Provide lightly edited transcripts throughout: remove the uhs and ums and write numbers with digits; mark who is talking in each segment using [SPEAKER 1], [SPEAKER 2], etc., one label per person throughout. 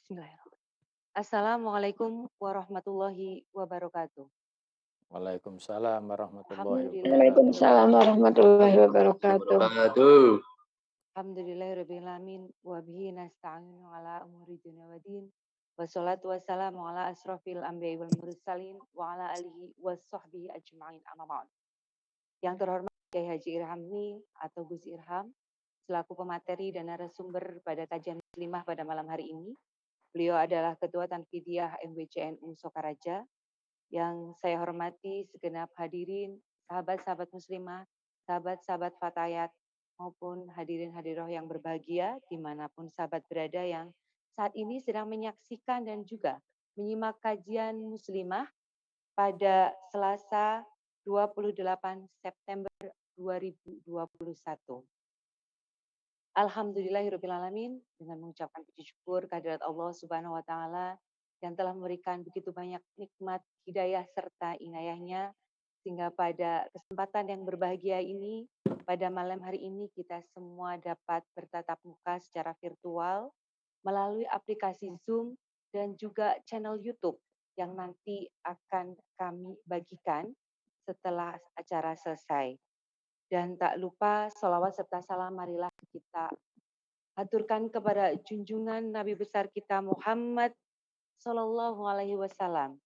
[SPEAKER 1] Bismillahirrahmanirrahim. Assalamualaikum warahmatullahi wabarakatuh.
[SPEAKER 2] Waalaikumsalam warahmatullahi
[SPEAKER 1] Alhamdulillahirabbil
[SPEAKER 2] wabarakatuh.
[SPEAKER 3] Waalaikumsalam warahmatullahi wabarakatuh.
[SPEAKER 2] Wabarakatuh.
[SPEAKER 1] Alhamdulillahirabbil wa bihi nasta'inu ala umuri dunya waddin. Wassalatu wassalamu ala asrofil anbiya'i wal mursalin wa ala alihi washabbihi ajma'in amma ba'd. Yang terhormat Kiai Haji Irhamni atau Gus Irham selaku pemateri dan narasumber pada kajian muslimah pada malam hari ini. Beliau adalah Ketua Tanfidiyah MWCNU Sokaraja. Yang saya hormati segenap hadirin, sahabat-sahabat muslimah, sahabat-sahabat Fatayat, maupun hadirin hadiroh yang berbahagia dimanapun sahabat berada yang saat ini sedang menyaksikan dan juga menyimak kajian muslimah pada Selasa 28 September 2021. Alhamdulillahirrahmanirrahim dengan mengucapkan puji syukur kehadirat Allah Subhanahu wa Ta'ala yang telah memberikan begitu banyak nikmat, hidayah, serta inayahnya sehingga pada kesempatan yang berbahagia ini, pada malam hari ini kita semua dapat bertatap muka secara virtual melalui aplikasi Zoom dan juga channel YouTube yang nanti akan kami bagikan setelah acara selesai. Dan tak lupa sholawat serta salam marilah kita haturkan kepada junjungan Nabi besar kita Muhammad Sallallahu Alaihi Wasallam.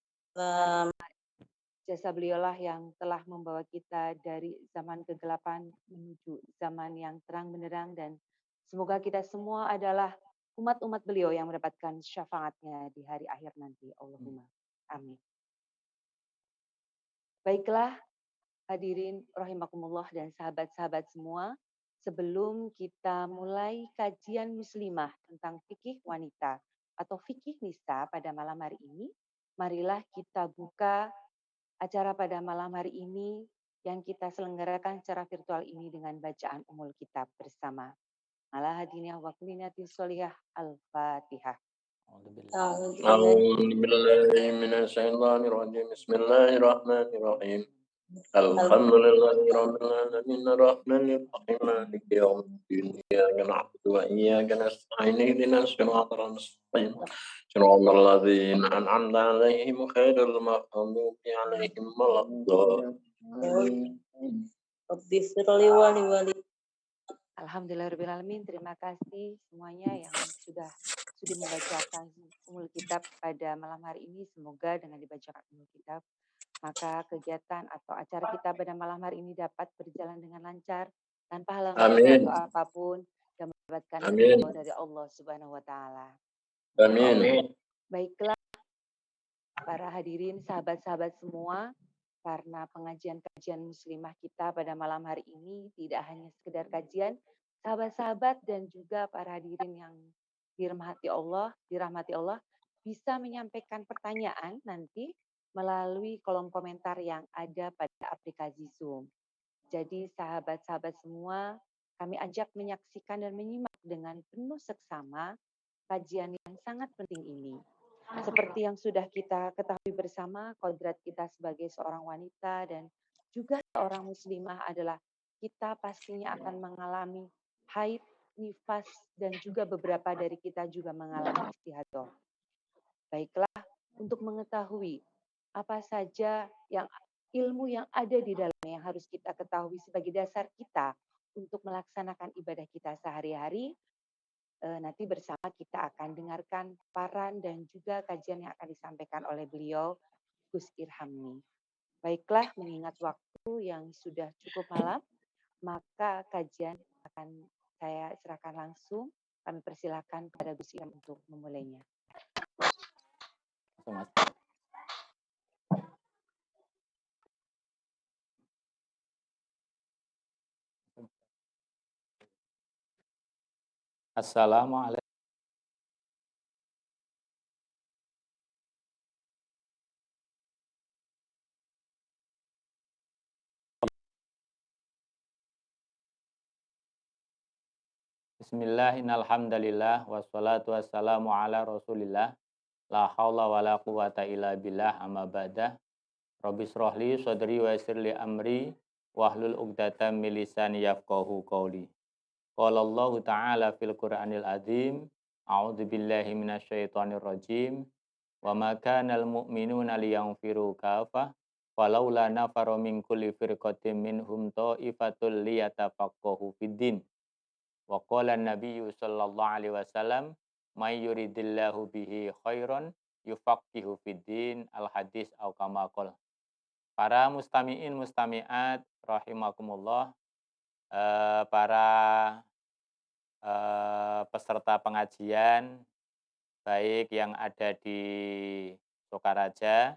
[SPEAKER 1] Jasa beliaulah yang telah membawa kita dari zaman kegelapan menuju zaman yang terang benderang dan semoga kita semua adalah umat-umat beliau yang mendapatkan syafaatnya di hari akhir nanti. Allahumma amin. Baiklah hadirin rahimakumullah dan sahabat-sahabat semua, sebelum kita mulai kajian muslimah tentang fikih wanita atau fikih nisa pada malam hari ini, marilah kita buka acara pada malam hari ini yang kita selenggarakan secara virtual ini dengan bacaan umul kitab bersama. Ala hadiniyah wa kulinatis solihah al-fatihah.
[SPEAKER 2] A'udzu billahi minasyaitonir rajim. Bismillahirrahmanirrahim. Alhamdulillahi rabbil alamin arrahmanir rahim maliki yaumiddin iyyaka na'budu wa iyyaka nasta'in ihdinas siratal mustaqim siratal ladzina an'amta 'alaihim ghairil maghdubi 'alaihim waladdallin.
[SPEAKER 3] Rabbi firli wali wali.
[SPEAKER 1] Alhamdulillahirrahmanirrahim. Terima kasih semuanya yang sudah sudi membacakan umul kitab pada malam hari ini. Semoga dengan dibacakan umul kitab, maka kegiatan atau acara kita pada malam hari ini dapat berjalan dengan lancar, tanpa halangan
[SPEAKER 2] Amin.
[SPEAKER 1] atau apapun, dan mendapatkan
[SPEAKER 2] Amin.
[SPEAKER 1] ridho dari Allah Subhanahu wa Ta'ala.
[SPEAKER 2] Amin.
[SPEAKER 1] Baiklah, para hadirin, sahabat-sahabat semua, karena pengajian-kajian muslimah kita pada malam hari ini tidak hanya sekedar kajian, sahabat-sahabat dan juga para hadirin yang dirahmati Allah bisa menyampaikan pertanyaan nanti melalui kolom komentar yang ada pada aplikasi Zoom. Jadi sahabat-sahabat semua, kami ajak menyaksikan dan menyimak dengan penuh seksama kajian yang sangat penting ini. Seperti yang sudah kita ketahui bersama, kodrat kita sebagai seorang wanita dan juga seorang muslimah adalah kita pastinya akan mengalami haid, nifas, dan juga beberapa dari kita juga mengalami istihadah. Baiklah, untuk mengetahui apa saja yang ilmu yang ada di dalamnya yang harus kita ketahui sebagai dasar kita untuk melaksanakan ibadah kita sehari-hari, nanti bersama kita akan dengarkan paparan dan juga kajian yang akan disampaikan oleh beliau, Gus Irhamni. Baiklah, mengingat waktu yang sudah cukup malam, maka kajian akan saya serahkan langsung. Kami persilakan kepada Gus Irham untuk memulainya.
[SPEAKER 2] Assalamualaikum. Bismillahirrahmanirrahim. Wassalatu wassalamu ala rasulillah. La haula wa la quwata illa billah amma ba'dah. Rabbi shrahli sadri wa yassirli amri wahlul 'uqdatam min lisani yafqahu qawli. Qala Allah Ta'ala fil Qur'anil azim, A'udzubillahi minasyaitonirrajim. Wa ma kanal mu'minuna liyanfiru kafah walaula nafara min kulli firqatin minhum ta'ifatul liyatafaqahu fiddin. Wa qala an-nabiyyu sallallahu alaihi wasallam may yuridillahu bihi khairan yufaqihu fiddin. Al-hadis au kama qala. Para mustami'in mustami'at rahimakumullah, para peserta pengajian baik yang ada di Sokaraja,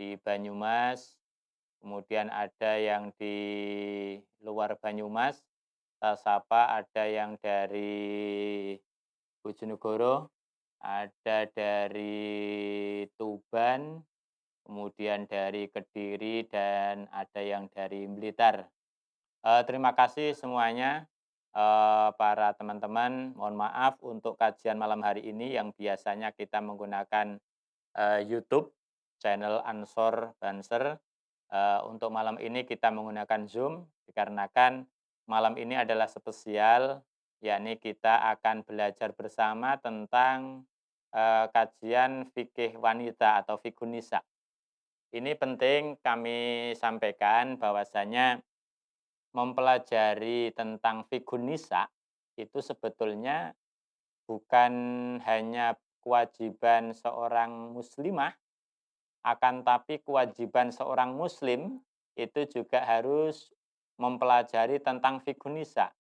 [SPEAKER 2] di Banyumas, kemudian ada yang di luar Banyumas, Sapa, ada yang dari Bojonegoro, ada dari Tuban, kemudian dari Kediri, dan ada yang dari Blitar. Terima kasih semuanya, para teman-teman. Mohon maaf untuk kajian malam hari ini yang biasanya kita menggunakan YouTube channel Ansor Banser. Untuk malam ini kita menggunakan Zoom dikarenakan malam ini adalah spesial, yakni kita akan belajar bersama tentang kajian fikih wanita atau fikun nisa. Ini penting kami sampaikan bahwasanya mempelajari tentang fikun nisa itu sebetulnya bukan hanya kewajiban seorang muslimah, akan tapi kewajiban seorang muslim itu juga harus mempelajari tentang fikun nisa.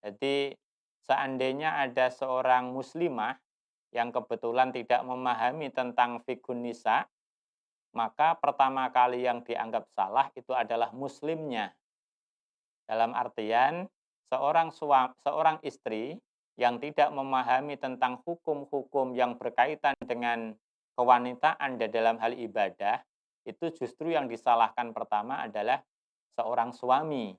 [SPEAKER 2] Jadi seandainya ada seorang muslimah yang kebetulan tidak memahami tentang fikun nisa, maka pertama kali yang dianggap salah itu adalah muslimnya. Dalam artian seorang istri yang tidak memahami tentang hukum-hukum yang berkaitan dengan kewanitaan dan dalam hal ibadah, itu justru yang disalahkan pertama adalah seorang suami.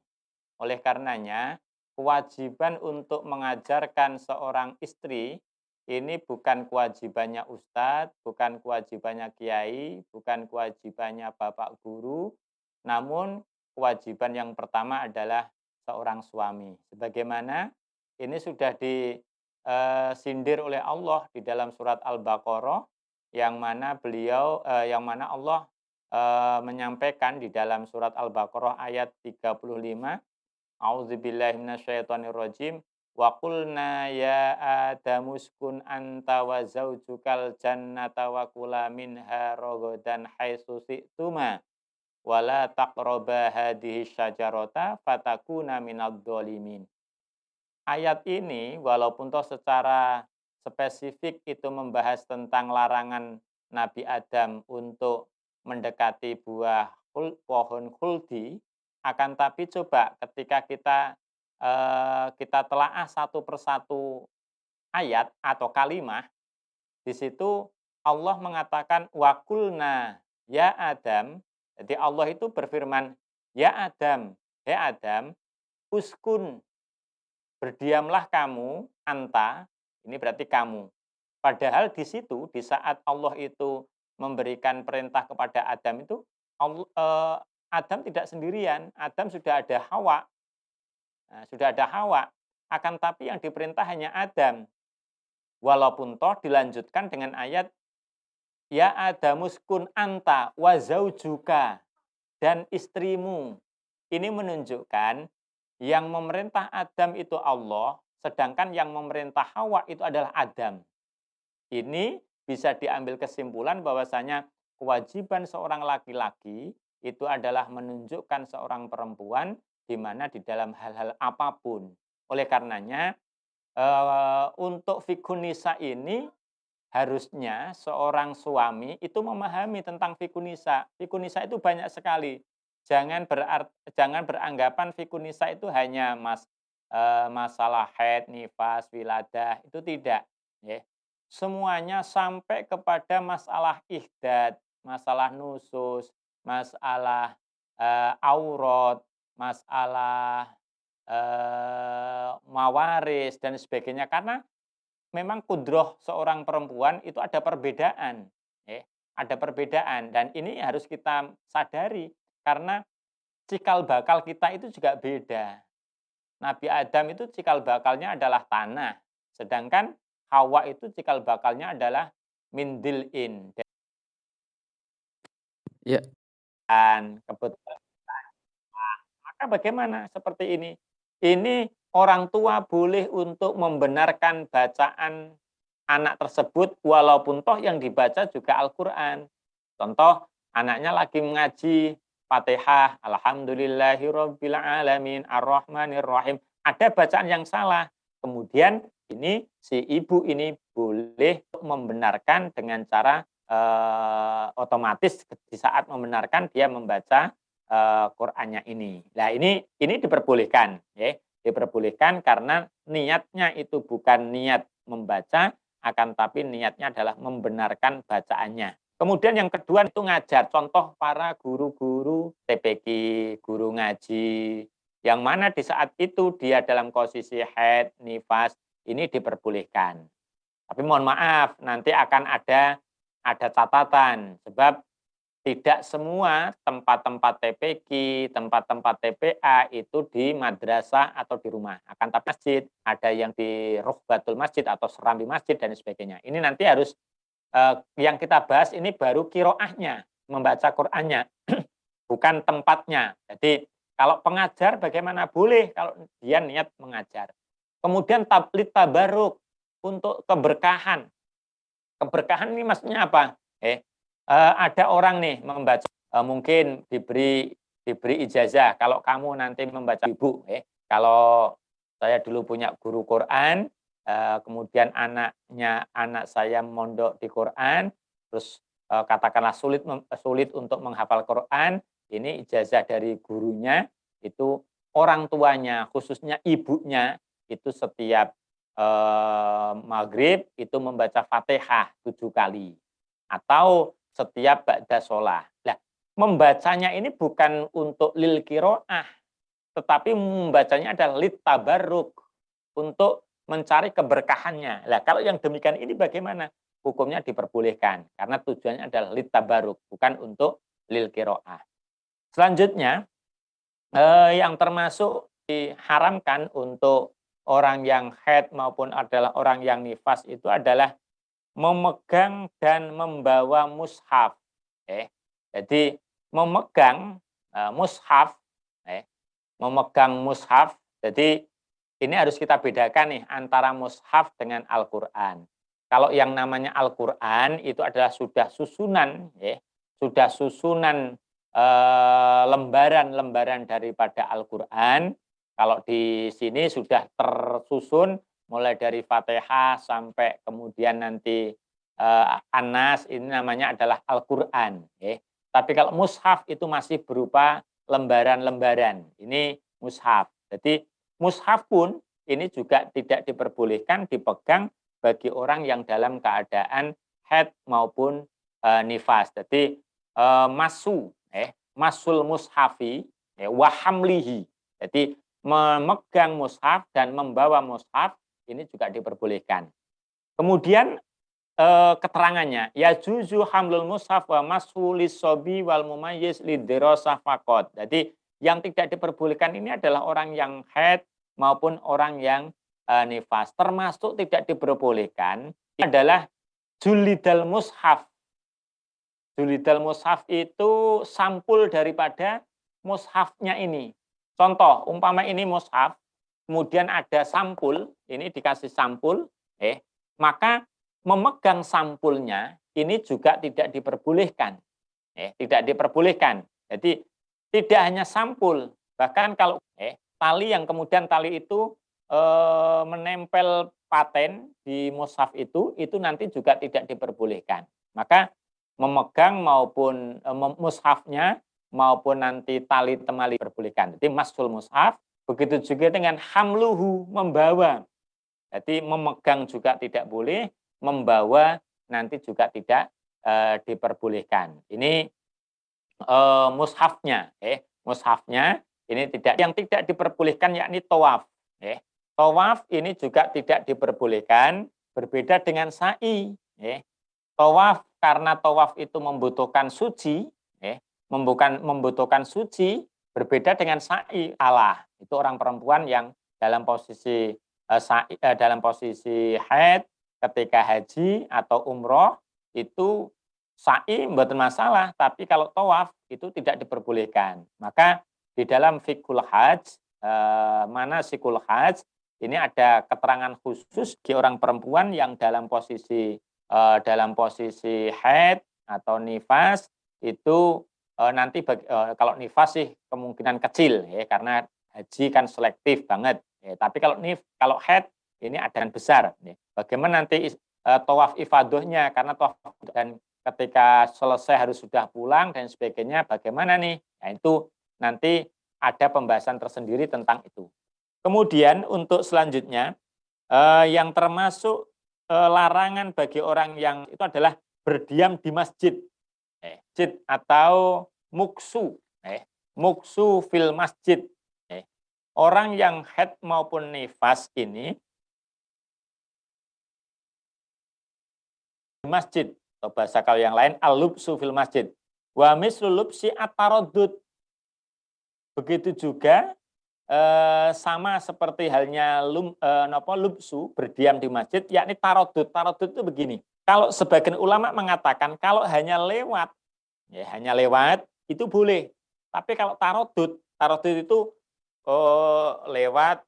[SPEAKER 2] Oleh karenanya, kewajiban untuk mengajarkan seorang istri ini bukan kewajibannya ustadz, bukan kewajibannya kiai, bukan kewajibannya bapak guru, namun kewajiban yang pertama adalah seorang suami. Sebagaimana ini sudah disindir oleh Allah di dalam surat Al-Baqarah, yang mana Allah menyampaikan di dalam surat Al-Baqarah ayat 35, A'udzubillahi minasyaitonirrajim. Wa qulna ya Adamu uskun anta wa zaujukal jannata wa kula minha ragadan haitsu syi'tuma wala taqraba hadhihi syajarata fatakuna minadh dhalimin. Ayat ini walaupun toh secara spesifik itu membahas tentang larangan Nabi Adam untuk mendekati buah pohon khuldi, akan tapi coba ketika kita telaah satu persatu ayat atau kalimat, di situ Allah mengatakan wakulna ya Adam. Jadi Allah itu berfirman, ya Adam, hei Adam, uskun, berdiamlah kamu, anta, ini berarti kamu. Padahal di situ, di saat Allah itu memberikan perintah kepada Adam itu, Adam tidak sendirian, Adam sudah ada Hawa. Nah, sudah ada Hawa, akan tapi yang diperintah hanya Adam. Walaupun toh dilanjutkan dengan ayat, ya Adamuskun anta wa zaujuka, dan istrimu. Ini menunjukkan yang memerintah Adam itu Allah, sedangkan yang memerintah Hawa itu adalah Adam. Ini bisa diambil kesimpulan bahwasanya kewajiban seorang laki-laki itu adalah menunjukkan seorang perempuan di mana di dalam hal-hal apapun. Oleh karenanya untuk fikun nisa ini harusnya seorang suami itu memahami tentang fikun nisa. Fikun nisa itu banyak sekali. Jangan beranggapan fikun nisa itu hanya masalah haid, nifas, wiladah, itu tidak. Ya. Semuanya sampai kepada masalah ihdad, masalah nusus, masalah aurat, masalah mawaris, dan sebagainya. Karena memang kudroh seorang perempuan itu ada perbedaan. Ada perbedaan, dan ini harus kita sadari. Karena cikal bakal kita itu juga beda. Nabi Adam itu cikal bakalnya adalah tanah. Sedangkan Hawa itu cikal bakalnya adalah min dil'in.
[SPEAKER 4] Ya.
[SPEAKER 2] Dan kebetulan, nah, maka bagaimana seperti ini? Ini orang tua boleh untuk membenarkan bacaan anak tersebut walaupun toh yang dibaca juga Al-Qur'an. Contoh, anaknya lagi mengaji Fatihah, alhamdulillahirabbil alamin, arrahmanirrahim. Ada bacaan yang salah. Kemudian ini si ibu ini boleh membenarkan dengan cara otomatis di saat membenarkan dia membaca Qur'annya ini. Nah, ini diperbolehkan, ya. Diperbolehkan karena niatnya itu bukan niat membaca, akan tapi niatnya adalah membenarkan bacaannya. Kemudian yang kedua itu ngajar. Contoh para guru-guru TPQ, guru ngaji, yang mana di saat itu dia dalam posisi haid, nifas, ini diperbolehkan. Tapi mohon maaf, nanti akan ada catatan, sebab tidak semua tempat-tempat TPQ, tempat-tempat TPA itu di madrasah atau di rumah. Akan tapi masjid, ada yang di Ruhbatul Masjid atau serambi masjid dan sebagainya. Ini nanti harus yang kita bahas ini baru kiroahnya, membaca Qur'annya, bukan tempatnya. Jadi kalau pengajar bagaimana? Boleh kalau dia niat mengajar. Kemudian tablit tabaruk untuk keberkahan. Keberkahan ini maksudnya apa? Ada orang nih membaca, mungkin diberi ijazah. Kalau kamu nanti membaca ibu, kalau saya dulu punya guru Quran, kemudian anak saya mondok di Quran, terus katakanlah sulit untuk menghafal Quran, ini ijazah dari gurunya, itu orang tuanya, khususnya ibunya, itu setiap maghrib itu membaca Fatihah 7 kali. Atau setiap ba'da sholah. Nah, membacanya ini bukan untuk lil kiroah, tetapi membacanya adalah lit tabarruk, untuk mencari keberkahannya. Nah, kalau yang demikian ini bagaimana? Hukumnya diperbolehkan, karena tujuannya adalah lit tabarruk, bukan untuk lil kiroah. Selanjutnya, yang termasuk diharamkan untuk orang yang haid maupun adalah orang yang nifas itu adalah memegang dan membawa mushaf. Jadi memegang mushaf, memegang mushaf. Jadi ini harus kita bedakan nih antara mushaf dengan Al-Qur'an. Kalau yang namanya Al-Qur'an itu adalah sudah susunan, sudah susunan lembaran-lembaran daripada Al-Qur'an. Kalau di sini sudah tersusun mulai dari Fatihah sampai kemudian nanti An-Nas, ini namanya adalah Al-Qur'an. Tapi kalau mushaf itu masih berupa lembaran-lembaran. Ini mushaf. Jadi mushaf pun ini juga tidak diperbolehkan dipegang bagi orang yang dalam keadaan haid maupun nifas. Jadi masul mushafi wa hamlihi. Jadi memegang mushaf dan membawa mushaf ini juga diperbolehkan. Kemudian keterangannya, ya juzu hamlul mushaf wa masulis sobi wal mumayyiz lidirasah faqat. Jadi yang tidak diperbolehkan ini adalah orang yang haid maupun orang yang nifas. Termasuk tidak diperbolehkan adalah julidal mushaf. Julidal mushaf itu sampul daripada mushafnya ini. Contoh, umpama ini mushaf, kemudian ada sampul, ini dikasih sampul, maka memegang sampulnya ini juga tidak diperbolehkan. Tidak diperbolehkan. Jadi tidak hanya sampul, bahkan kalau tali yang kemudian tali itu menempel paten di mushaf itu nanti juga tidak diperbolehkan. Maka memegang maupun mushafnya maupun nanti tali temali diperbolehkan. Jadi masul mushaf. Begitu juga dengan hamluhu, membawa. Jadi memegang juga tidak boleh, membawa nanti juga tidak diperbolehkan. Ini mushafnya. Mushafnya ini tidak, yang tidak diperbolehkan yakni tawaf. Tawaf ini juga tidak diperbolehkan, berbeda dengan sa'i. Tawaf karena tawaf itu membutuhkan suci, membutuhkan suci, berbeda dengan sa'i. Allah itu orang perempuan yang dalam posisi dalam posisi haid ketika haji atau umroh itu sa'i mboten masalah, tapi kalau tawaf itu tidak diperbolehkan. Maka di dalam fiqhul hajj, manasikul hajj, ini ada keterangan khusus bagi orang perempuan yang dalam posisi haid atau nifas itu nanti kalau nifas sih kemungkinan kecil ya, karena haji kan selektif banget. Ya, tapi kalau haid ini ada yang besar. Ya. Bagaimana nanti tawaf ifadohnya, karena tawaf dan ketika selesai harus sudah pulang dan sebagainya, bagaimana nih? Nah, itu nanti ada pembahasan tersendiri tentang itu. Kemudian untuk selanjutnya, yang termasuk larangan bagi orang yang itu adalah berdiam di masjid, masjid atau muksu, muksu fil masjid. Orang yang haid maupun nifas ini di masjid, atau bahasa kalau yang lain al-lubsu fil masjid. Wa mislul lubsi at-taraddud. Begitu juga sama seperti halnya lubsu, berdiam di masjid, yakni tarodud. Tarodud itu begini, kalau sebagian ulama mengatakan kalau hanya lewat, ya hanya lewat itu boleh. Tapi kalau tarodud itu lewat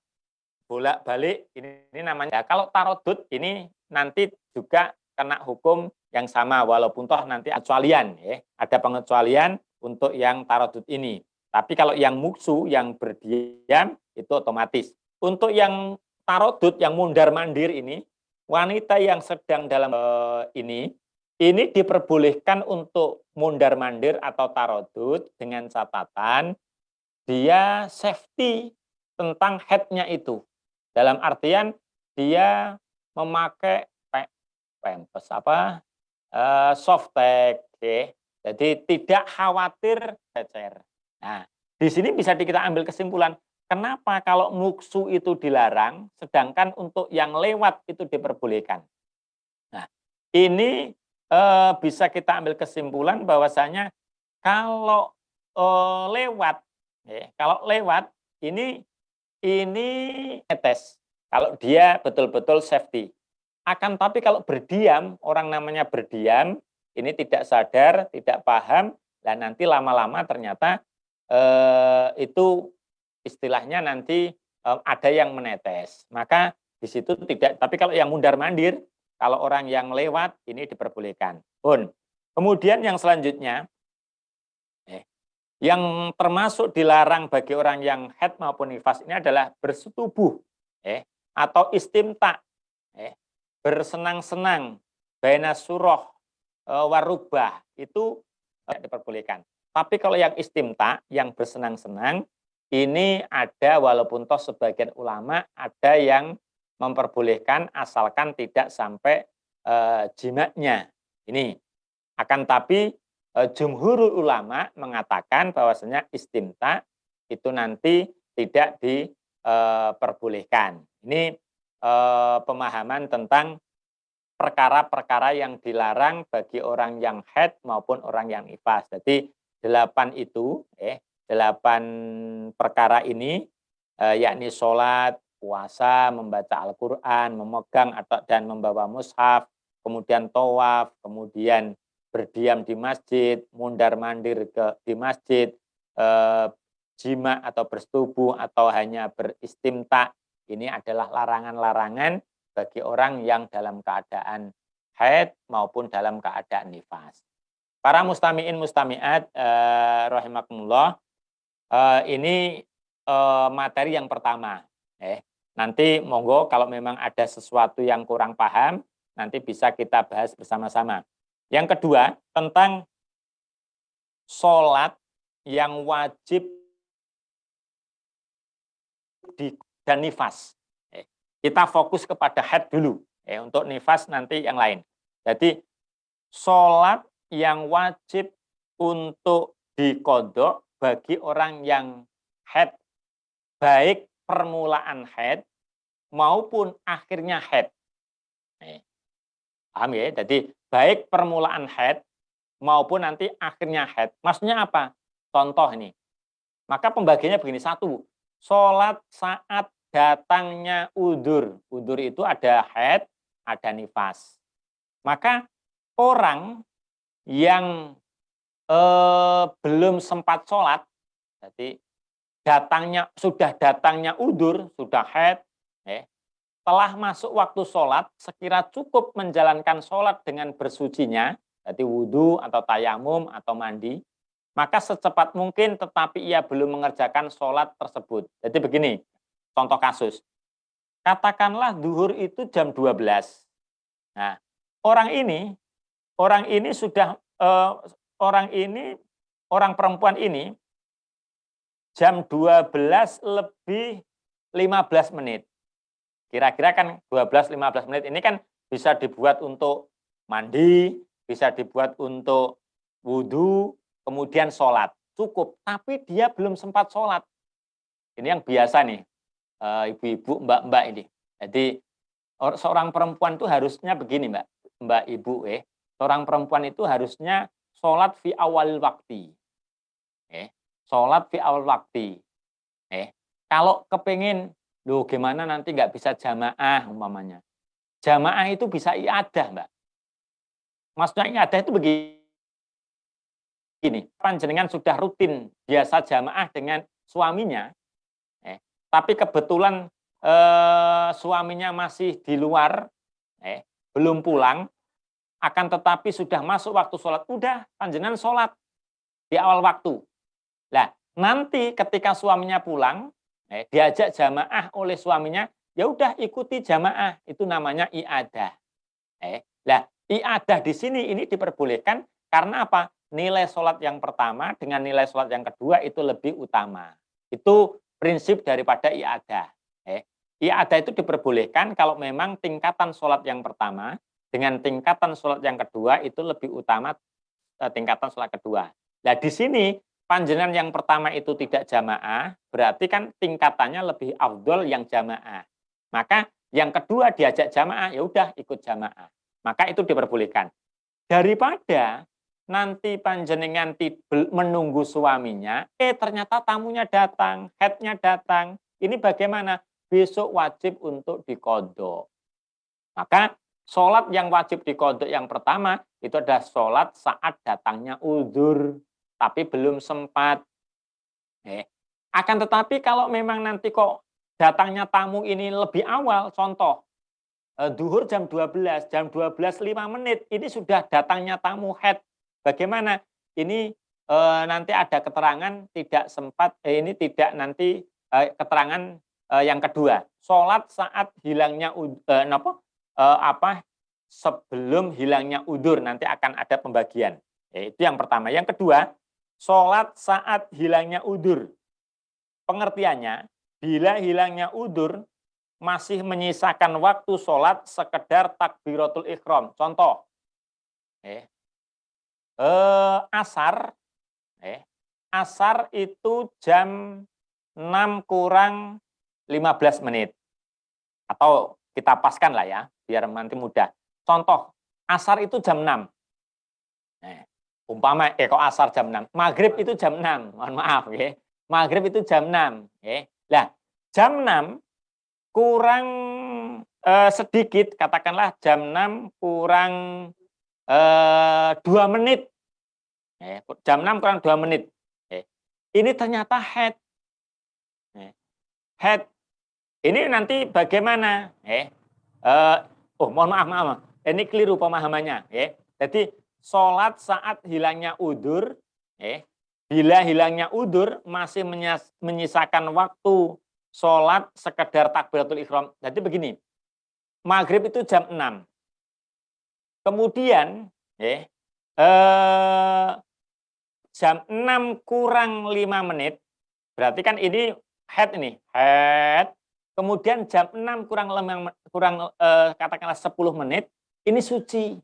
[SPEAKER 2] bolak-balik, ini namanya. Kalau tarodud ini nanti juga kena hukum yang sama, walaupun toh nanti pengecualian, ya ada pengecualian untuk yang tarodud ini. Tapi kalau yang muksu, yang berdiam, itu otomatis. Untuk yang tarodud, yang mundar-mandir ini, wanita yang sedang dalam ini diperbolehkan untuk mundar-mandir atau tarodud dengan catatan dia safety tentang headnya itu. Dalam artian dia memakai pempes softtek, ya. Jadi tidak khawatir cecer. Nah, di sini bisa kita ambil kesimpulan, kenapa kalau muksu itu dilarang, sedangkan untuk yang lewat itu diperbolehkan. Nah, ini bisa kita ambil kesimpulan bahwasanya kalau lewat, ya, kalau lewat ini netes. Kalau dia betul-betul safety. Akan tapi kalau berdiam, orang namanya berdiam, ini tidak sadar, tidak paham, dan nanti lama-lama ternyata itu istilahnya nanti ada yang menetes. Maka di situ tidak, tapi kalau yang mundar-mandir, kalau orang yang lewat ini diperbolehkan. Kemudian yang selanjutnya, yang termasuk dilarang bagi orang yang haid maupun nifas ini adalah bersetubuh atau istimta, bersenang-senang, baina surah warubah, itu tidak diperbolehkan. Tapi kalau yang istimta, yang bersenang-senang, ini ada walaupun toh sebagian ulama ada yang memperbolehkan asalkan tidak sampai jimatnya. Ini akan tapi jumhurul ulama mengatakan bahwasanya istimta itu nanti tidak diperbolehkan. Ini pemahaman tentang perkara-perkara yang dilarang bagi orang yang haid maupun orang yang nifas. Jadi 8 perkara ini yakni sholat, puasa, membaca Al-Quran, memegang dan membawa mushaf, kemudian tawaf, kemudian berdiam di masjid, mundar-mandir di masjid, jima atau bersetubuh atau hanya beristimta. Ini adalah larangan-larangan bagi orang yang dalam keadaan haid maupun dalam keadaan nifas. Para mustami'in mustami'at rahimakumullah, ini materi yang pertama. Nanti monggo kalau memang ada sesuatu yang kurang paham, nanti bisa kita bahas bersama-sama. Yang kedua, tentang sholat yang wajib dan nifas. Kita fokus kepada haid dulu. Untuk nifas nanti yang lain. Jadi, sholat yang wajib untuk diqodho bagi orang yang haid, baik permulaan haid maupun akhirnya haid. Paham ya? Jadi baik permulaan haid maupun nanti akhirnya haid. Maksudnya apa? Contoh ini. Maka pembagiannya begini. 1, sholat saat datangnya udzur. Udzur itu ada haid, ada nifas. Maka orang yang belum sempat sholat, jadi sudah datangnya udur, sudah haid, telah masuk waktu sholat, sekira cukup menjalankan sholat dengan bersucinya, jadi wudhu atau tayamum atau mandi, maka secepat mungkin tetapi ia belum mengerjakan sholat tersebut. Jadi begini, contoh kasus. Katakanlah duhur itu jam 12. Nah, orang ini sudah orang perempuan ini jam 12 lebih 15 menit. Kira-kira kan 12-15 menit ini kan bisa dibuat untuk mandi, bisa dibuat untuk wudhu, kemudian sholat. Cukup, tapi dia belum sempat sholat. Ini yang biasa nih, ibu-ibu, mbak-mbak ini. Jadi seorang perempuan itu harusnya begini, mbak ibu, seorang perempuan itu harusnya sholat fi awal waktu. Sholat fi awal waktu. Kalau kepingin, loh gimana nanti nggak bisa jamaah umpamanya. Jamaah itu bisa iadah, Mbak. Maksudnya iadah itu begini, panjenengan sudah rutin biasa jamaah dengan suaminya, tapi kebetulan suaminya masih di luar, belum pulang, akan tetapi sudah masuk waktu sholat, udah panjenengan sholat di awal waktu. Nah, nanti ketika suaminya pulang, diajak jamaah oleh suaminya, ya udah ikuti jamaah, itu namanya iadah. Nah, iadah di sini ini diperbolehkan karena apa? Nilai sholat yang pertama dengan nilai sholat yang kedua itu lebih utama. Itu prinsip daripada iadah. Iadah itu diperbolehkan kalau memang tingkatan sholat yang pertama dengan tingkatan sholat yang kedua itu lebih utama tingkatan sholat kedua. Nah, di sini panjenengan yang pertama itu tidak jamaah, berarti kan tingkatannya lebih afdol yang jamaah. Maka yang kedua diajak jamaah, ya udah ikut jamaah. Maka itu diperbolehkan. Daripada nanti panjenengan menunggu suaminya, ternyata tamunya datang, haidnya datang. Ini bagaimana? Besok wajib untuk diqodho. Maka sholat yang wajib diqodho yang pertama itu adalah sholat saat datangnya udzur, tapi belum sempat. Akan tetapi kalau memang nanti kok datangnya tamu ini lebih awal, contoh, duhur jam 12, jam 12.05 menit, ini sudah datangnya tamu haid. Bagaimana? Ini nanti ada keterangan tidak sempat, ini tidak nanti keterangan yang kedua. Sholat saat hilangnya sebelum hilangnya udur, nanti akan ada pembagian. Itu yang pertama. Yang kedua, sholat saat hilangnya udur. Pengertiannya, bila hilangnya udur, masih menyisakan waktu sholat sekedar takbiratul ihram. Contoh, asar itu jam 6 kurang 15 menit. Atau kita paskan lah ya, biar nanti mudah. Contoh, asar itu jam 6. Umpama kok asar jam 6, maghrib itu jam 6, mohon maaf ya. Maghrib itu jam 6. Nah, jam 6 kurang sedikit, katakanlah jam 6 kurang 2 menit. Jam 6 kurang 2 menit. Ini ternyata haid. Haid. Ini nanti bagaimana? Mohon maaf. Ini keliru pemahamannya. Jadi, sholat saat hilangnya udur, bila hilangnya udur masih menyisakan waktu sholat sekedar takbiratul ihram. Jadi begini, maghrib itu jam 6. Kemudian jam 6 kurang 5 menit, berarti kan ini haid ini, haid. Kemudian jam 6 kurang katakanlah 10 menit, ini suci.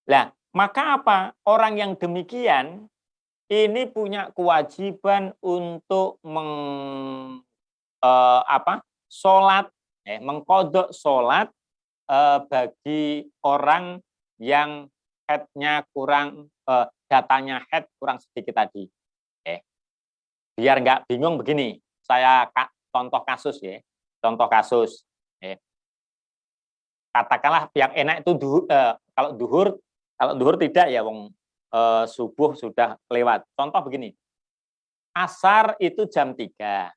[SPEAKER 2] Nah, maka apa? Orang yang demikian ini punya kewajiban untuk mengqodho sholat bagi orang yang haidnya kurang, datanya haid kurang sedikit tadi. Biar nggak bingung begini, saya contoh kasus ya. Contoh kasus. katakanlah yang enak itu kalau duhur tidak ya wong subuh sudah lewat. Contoh begini. Asar itu jam 3.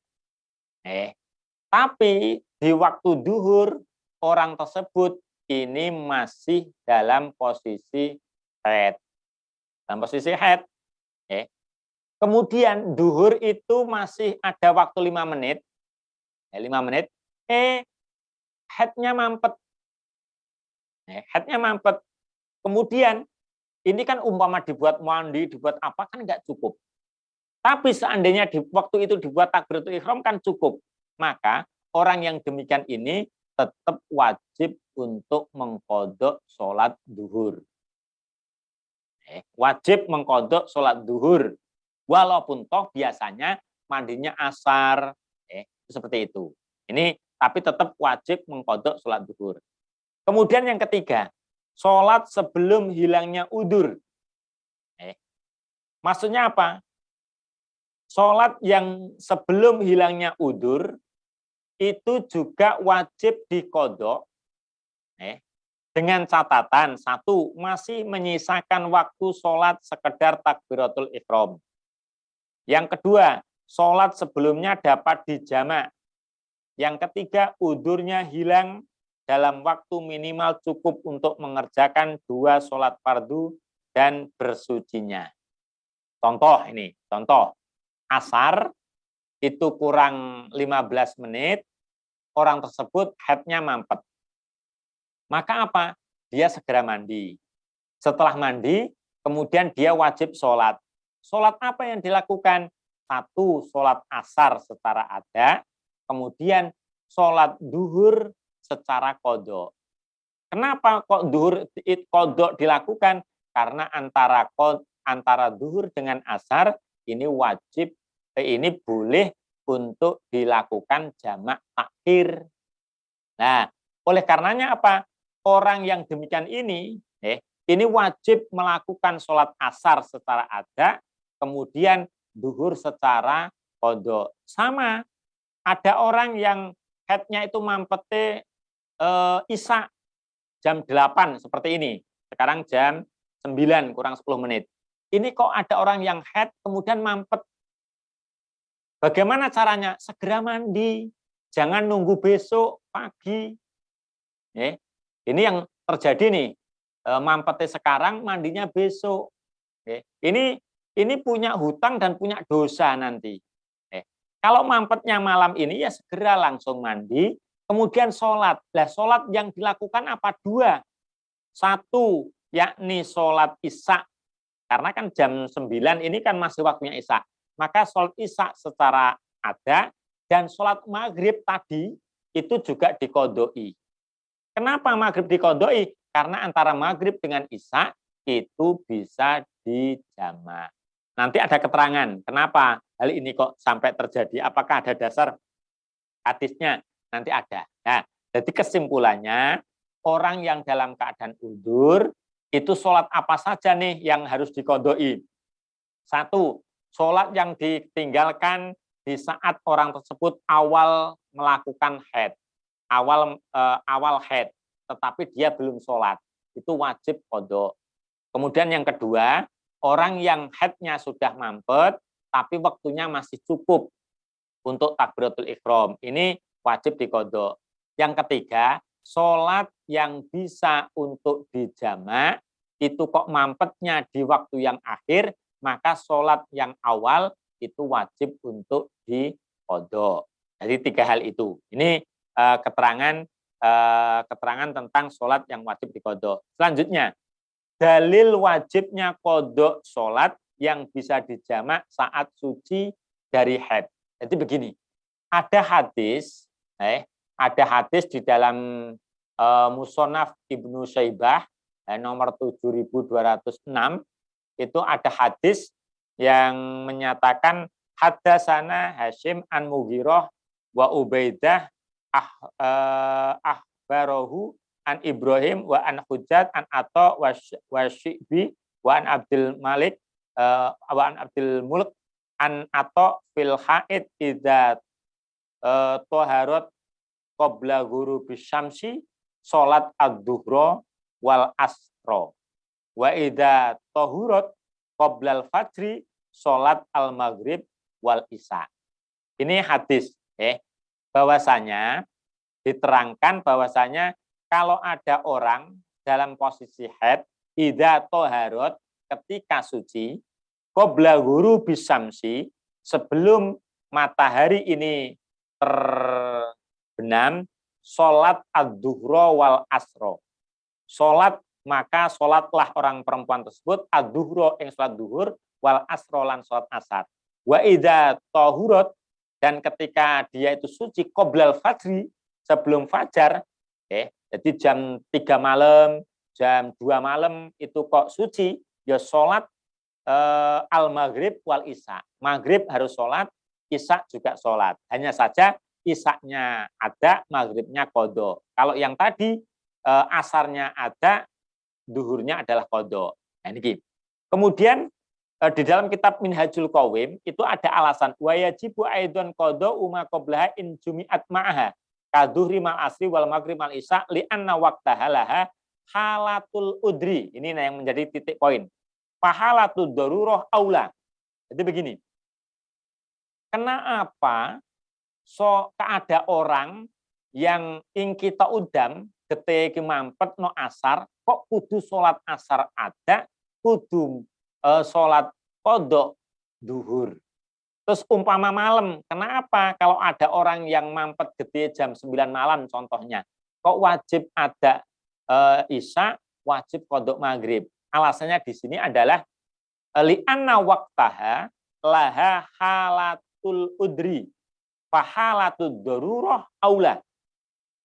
[SPEAKER 2] Tapi di waktu duhur orang tersebut ini masih dalam posisi haid. Dalam posisi haid. Kemudian duhur itu masih ada waktu 5 menit. 5 menit. Haidnya mampet. Haidnya mampet. Kemudian ini kan umpama dibuat mandi, dibuat apa kan nggak cukup. Tapi seandainya di waktu itu dibuat takbiratul ihram kan cukup. Maka orang yang demikian ini tetap wajib untuk mengqadha sholat duhur. Wajib mengqadha sholat duhur. Walaupun toh biasanya mandinya asar. Seperti itu. Ini tapi tetap wajib mengqadha sholat duhur. Kemudian yang ketiga, sholat sebelum hilangnya udzur. Maksudnya apa? Sholat yang sebelum hilangnya udzur itu juga wajib diqadha dengan catatan, satu, masih menyisakan waktu sholat sekedar takbiratul ihram. Yang kedua, sholat sebelumnya dapat dijamak. Yang ketiga, udzurnya hilang dalam waktu minimal cukup untuk mengerjakan 2 sholat fardu dan bersucinya. Contoh ini, contoh. Asar itu kurang 15 menit, orang tersebut haidnya mampet. Maka apa? Dia segera mandi. Setelah mandi, kemudian dia wajib sholat. Sholat apa yang dilakukan? 1, sholat asar secara ada, kemudian sholat duhur secara qadha. Kenapa kok duhur qadha dilakukan? Karena antara duhur dengan asar ini wajib, ini boleh untuk dilakukan jamak takhir. Nah, oleh karenanya apa? Orang yang demikian ini wajib melakukan sholat asar secara ada, kemudian duhur secara qadha. Sama, ada orang yang haidnya itu mampete isya jam 8 seperti ini. Sekarang jam 9 kurang 10 menit. Ini kok ada orang yang haid kemudian mampet. Bagaimana caranya? Segera mandi. Jangan nunggu besok pagi. Ini yang terjadi nih. Mampetnya sekarang, mandinya besok. Ini punya hutang dan punya dosa nanti. Kalau mampetnya malam ini ya segera langsung mandi, kemudian sholat. Nah, sholat yang dilakukan apa? 2. 1, yakni sholat isya. Karena kan jam 9 ini kan masih waktunya isya. Maka sholat isya secara ada dan sholat maghrib tadi itu juga diqadai. Kenapa maghrib diqadai? Karena antara maghrib dengan isya itu bisa dijamak. Nanti ada keterangan kenapa hal ini kok sampai terjadi. Apakah ada dasar hadisnya? Nanti ada. Nah, jadi kesimpulannya orang yang dalam keadaan udzur itu sholat apa saja nih yang harus diqadai? 1, sholat yang ditinggalkan di saat orang tersebut awal melakukan haid, awal haid, tetapi dia belum sholat, itu wajib qadha. Kemudian yang kedua, orang yang haidnya sudah mampet, tapi waktunya masih cukup untuk takbiratul ihram, ini wajib diqadha. Yang ketiga, sholat yang bisa untuk dijamak, itu kok mampetnya di waktu yang akhir, maka sholat yang awal itu wajib untuk diqadha. Jadi 3 hal itu. Ini keterangan tentang sholat yang wajib diqadha. Selanjutnya, dalil wajibnya qadha sholat yang bisa dijamak saat suci dari haid. Jadi begini, ada hadis di dalam Musonaf Ibnu Syaibah nomor 7206, itu ada hadis yang menyatakan haddatsana Hasyim an Mughirah wa Ubaidah ahbarahu an Ibrahim wa an Hujjat an Atha wa Syi'bi wa an Abdul Malik wa an Abdul Mulk an Atha fil haid idza taharat qabla ghurubis syamsi sholat ad-duhro wal asro. Wa idza tahurat qoblal fajri sholat al-maghrib wal isya. Ini hadis, bahwasanya diterangkan bahwasanya kalau ada orang dalam posisi haid, idza taharat, ketika suci, qabla ghurubi syamsi, sebelum matahari ini terbenam, sholat ad-duhro wal asro. Maka sholatlah orang perempuan tersebut ad-duhro ing sholat duhur wal asro lan sholat asar. Wa idza tahurat, dan ketika dia itu suci qoblal fajri, sebelum fajar, jadi jam 3 malam, jam 2 malam itu kok suci, ya sholat al-maghrib wal isya. Maghrib harus sholat, isya juga sholat. Hanya saja isya-nya ada, maghribnya qadha. Kalau yang tadi asarnya ada, duhurnya adalah qadha. Nah, ini. Kemudian di dalam kitab Minhajul Qawim itu ada alasan wa yajibu aidon qadha uma qablaha in jumi'at ma'aha kadzuhri mal asri wal maghrib mal isya li anna waqtaha laha halatul udri. Ini yang menjadi titik poin. Fahalatud darurah aula. Jadi begini. Kenapa ada orang yang ing kita udam ketika mampet no asar, kok kudu sholat asar ada, kudu sholat qadha duhur. Terus umpama malam, kenapa kalau ada orang yang mampet gede jam 9 malam contohnya, kok wajib ada isya, wajib qadha maghrib? Alasannya di sini adalah li'anna waqtaha laha halatul udri fahalatud darurah aula.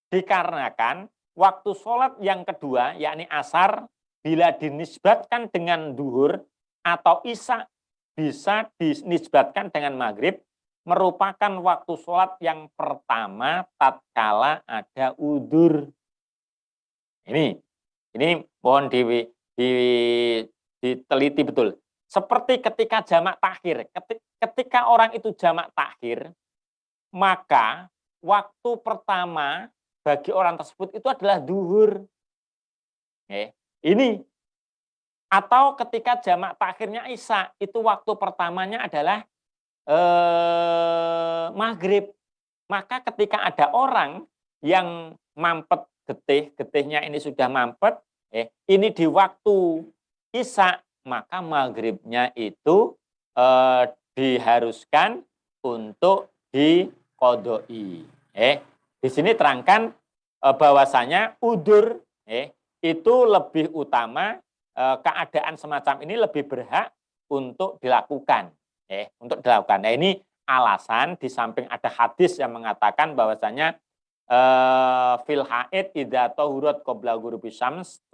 [SPEAKER 2] Dikarenakan waktu sholat yang kedua, yakni asar, bila dinisbatkan dengan duhur atau isya bisa dinisbatkan dengan maghrib, merupakan waktu sholat yang pertama tatkala ada udzur. Ini mohon diteliti betul. Seperti ketika jamak takhir, ketika orang itu jamak takhir, maka waktu pertama bagi orang tersebut itu adalah duhur. Ini. Atau ketika jamak takhirnya isya, itu waktu pertamanya adalah maghrib. Maka ketika ada orang yang mampet getihnya ini sudah mampet, ini di waktu isya, maka maghribnya itu diharuskan untuk diqodoi. Di sini terangkan bahwasanya udzur itu lebih utama, keadaan semacam ini lebih berhak untuk dilakukan. Nah, ini alasan di samping ada hadis yang mengatakan bahwasanya fil haid idza tahurat qabla ghurubi syams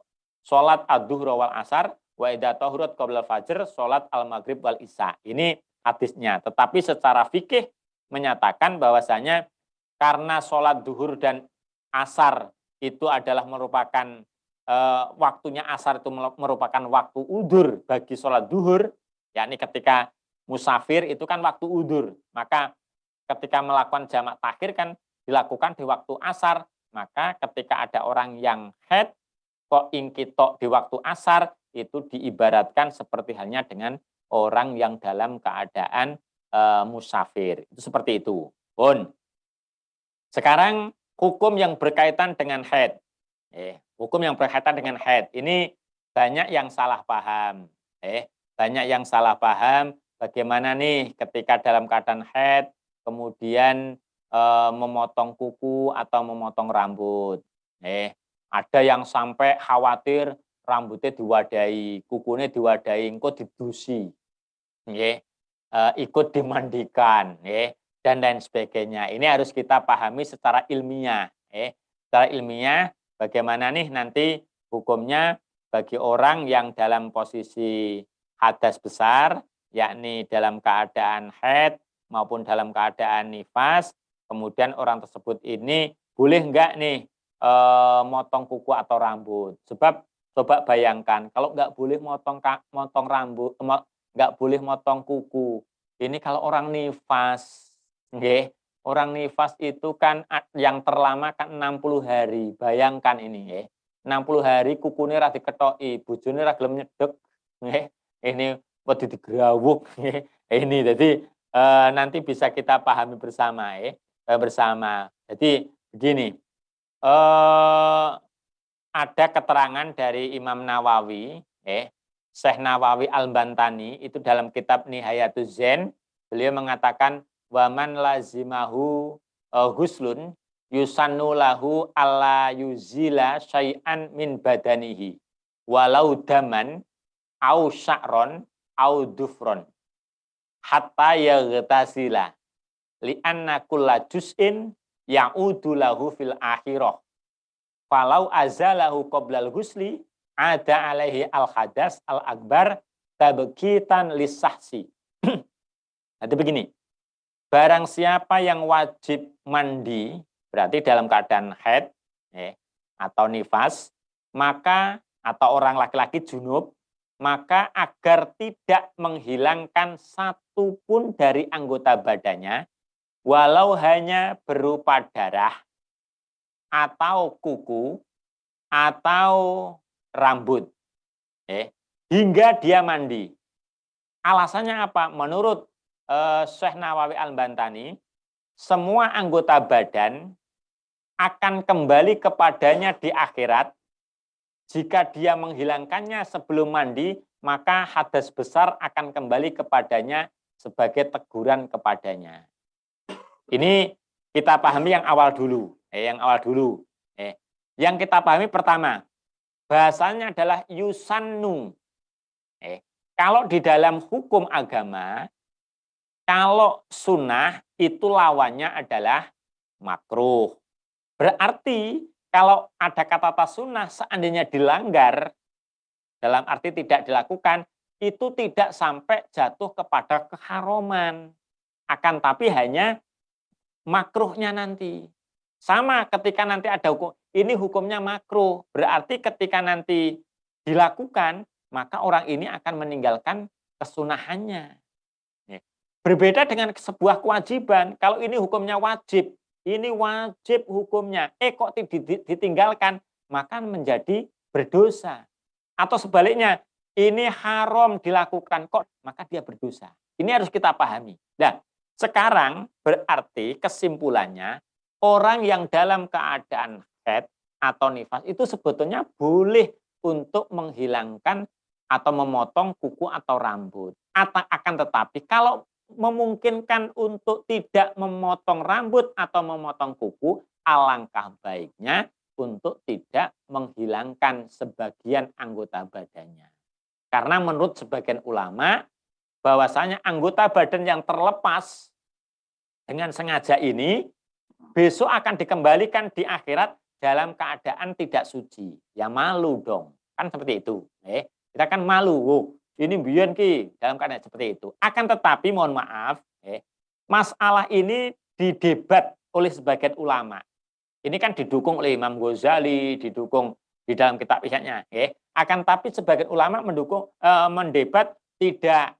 [SPEAKER 2] salat ad-duhra wal asar wa idza tahurat qabla fajr salat al-maghrib wal isya. Ini hadisnya. Tetapi secara fikih menyatakan bahwasanya karena sholat duhur dan asar itu adalah merupakan waktunya asar itu merupakan waktu udzur bagi sholat duhur, yakni ketika musafir itu kan waktu udzur. Maka ketika melakukan jamak takhir kan dilakukan di waktu asar. Maka ketika ada orang yang haid kok ingkitok di waktu asar, itu diibaratkan seperti halnya dengan orang yang dalam keadaan musafir. Itu seperti itu. Sekarang hukum yang berkaitan dengan haid. Hukum yang berkaitan dengan haid ini banyak yang salah paham. Banyak yang salah paham bagaimana nih ketika dalam keadaan haid kemudian memotong kuku atau memotong rambut. Ada yang sampai khawatir rambutnya diwadahi, kukunya diwadahi, engko didusi, ikut dimandikan, dan lain sebagainya. Ini harus kita pahami secara ilmiah. Secara ilmiah bagaimana nih nanti hukumnya bagi orang yang dalam posisi hadas besar, yakni dalam keadaan haid maupun dalam keadaan nifas, kemudian orang tersebut ini boleh enggak nih motong kuku atau rambut. Sebab coba bayangkan kalau enggak boleh motong rambut, enggak boleh motong kuku. Ini kalau orang nifas, Orang nifas itu kan yang terlama kan 60 hari. Bayangkan ini ya. 60 hari kukune ra diketoki, bojone ra gelem nyedek nggih. Ini wedi digrawuk nggih. Ini jadi nanti bisa kita pahami bersama ya. Bersama. Jadi begini. Ada keterangan dari Imam Nawawi, Syekh Nawawi Al-Bantani itu dalam kitab Nihayatuz Zen, beliau mengatakan waman lazimahu ghuslun yusannu lahu alla yuzila syai'an min badanihi walau daman au sya'ron au dufron hatta yaghtasila li'anna kulla juz'in ya'udu lahu fil akhirah falau azalahu qoblal ghusli ada alaihi al-hadas al-akbar tabkitan lisahsi. Jadi begini, barang siapa yang wajib mandi, berarti dalam keadaan haid atau nifas, maka atau orang laki-laki junub, maka agar tidak menghilangkan satu pun dari anggota badannya, walau hanya berupa darah, atau kuku, atau rambut, hingga dia mandi. Alasannya apa? Menurut Syekh Nawawi Al-Bantani, semua anggota badan akan kembali kepadanya di akhirat. Jika dia menghilangkannya sebelum mandi, maka hadas besar akan kembali kepadanya sebagai teguran kepadanya. Ini kita pahami yang awal dulu. Yang kita pahami pertama, bahasanya adalah yusannu. Kalau di dalam hukum agama, kalau sunnah itu lawannya adalah makruh. Berarti kalau ada kata sunnah seandainya dilanggar, dalam arti tidak dilakukan, itu tidak sampai jatuh kepada keharuman. Akan tapi hanya makruhnya nanti. Sama ketika nanti ada hukum, ini hukumnya makruh. Berarti ketika nanti dilakukan, maka orang ini akan meninggalkan kesunahannya. Berbeda dengan sebuah kewajiban. Kalau ini hukumnya wajib, ini wajib hukumnya. Kok ditinggalkan, maka menjadi berdosa. Atau sebaliknya, ini haram dilakukan, kok maka dia berdosa. Ini harus kita pahami. Nah, sekarang berarti kesimpulannya, orang yang dalam keadaan haid atau nifas itu sebetulnya boleh untuk menghilangkan atau memotong kuku atau rambut. Akan tetapi kalau memungkinkan untuk tidak memotong rambut atau memotong kuku, alangkah baiknya untuk tidak menghilangkan sebagian anggota badannya. Karena menurut sebagian ulama, bahwasanya anggota badan yang terlepas dengan sengaja ini besok akan dikembalikan di akhirat dalam keadaan tidak suci. Ya malu dong. Kan seperti itu. Kita kan malu. Ini biyen ki dalam keadaan seperti itu. Akan tetapi mohon maaf, masalah ini didebat oleh sebagian ulama. Ini kan didukung oleh Imam Ghazali, didukung di dalam kitab Ihya-nya. Akan tapi sebagian ulama mendebat tidak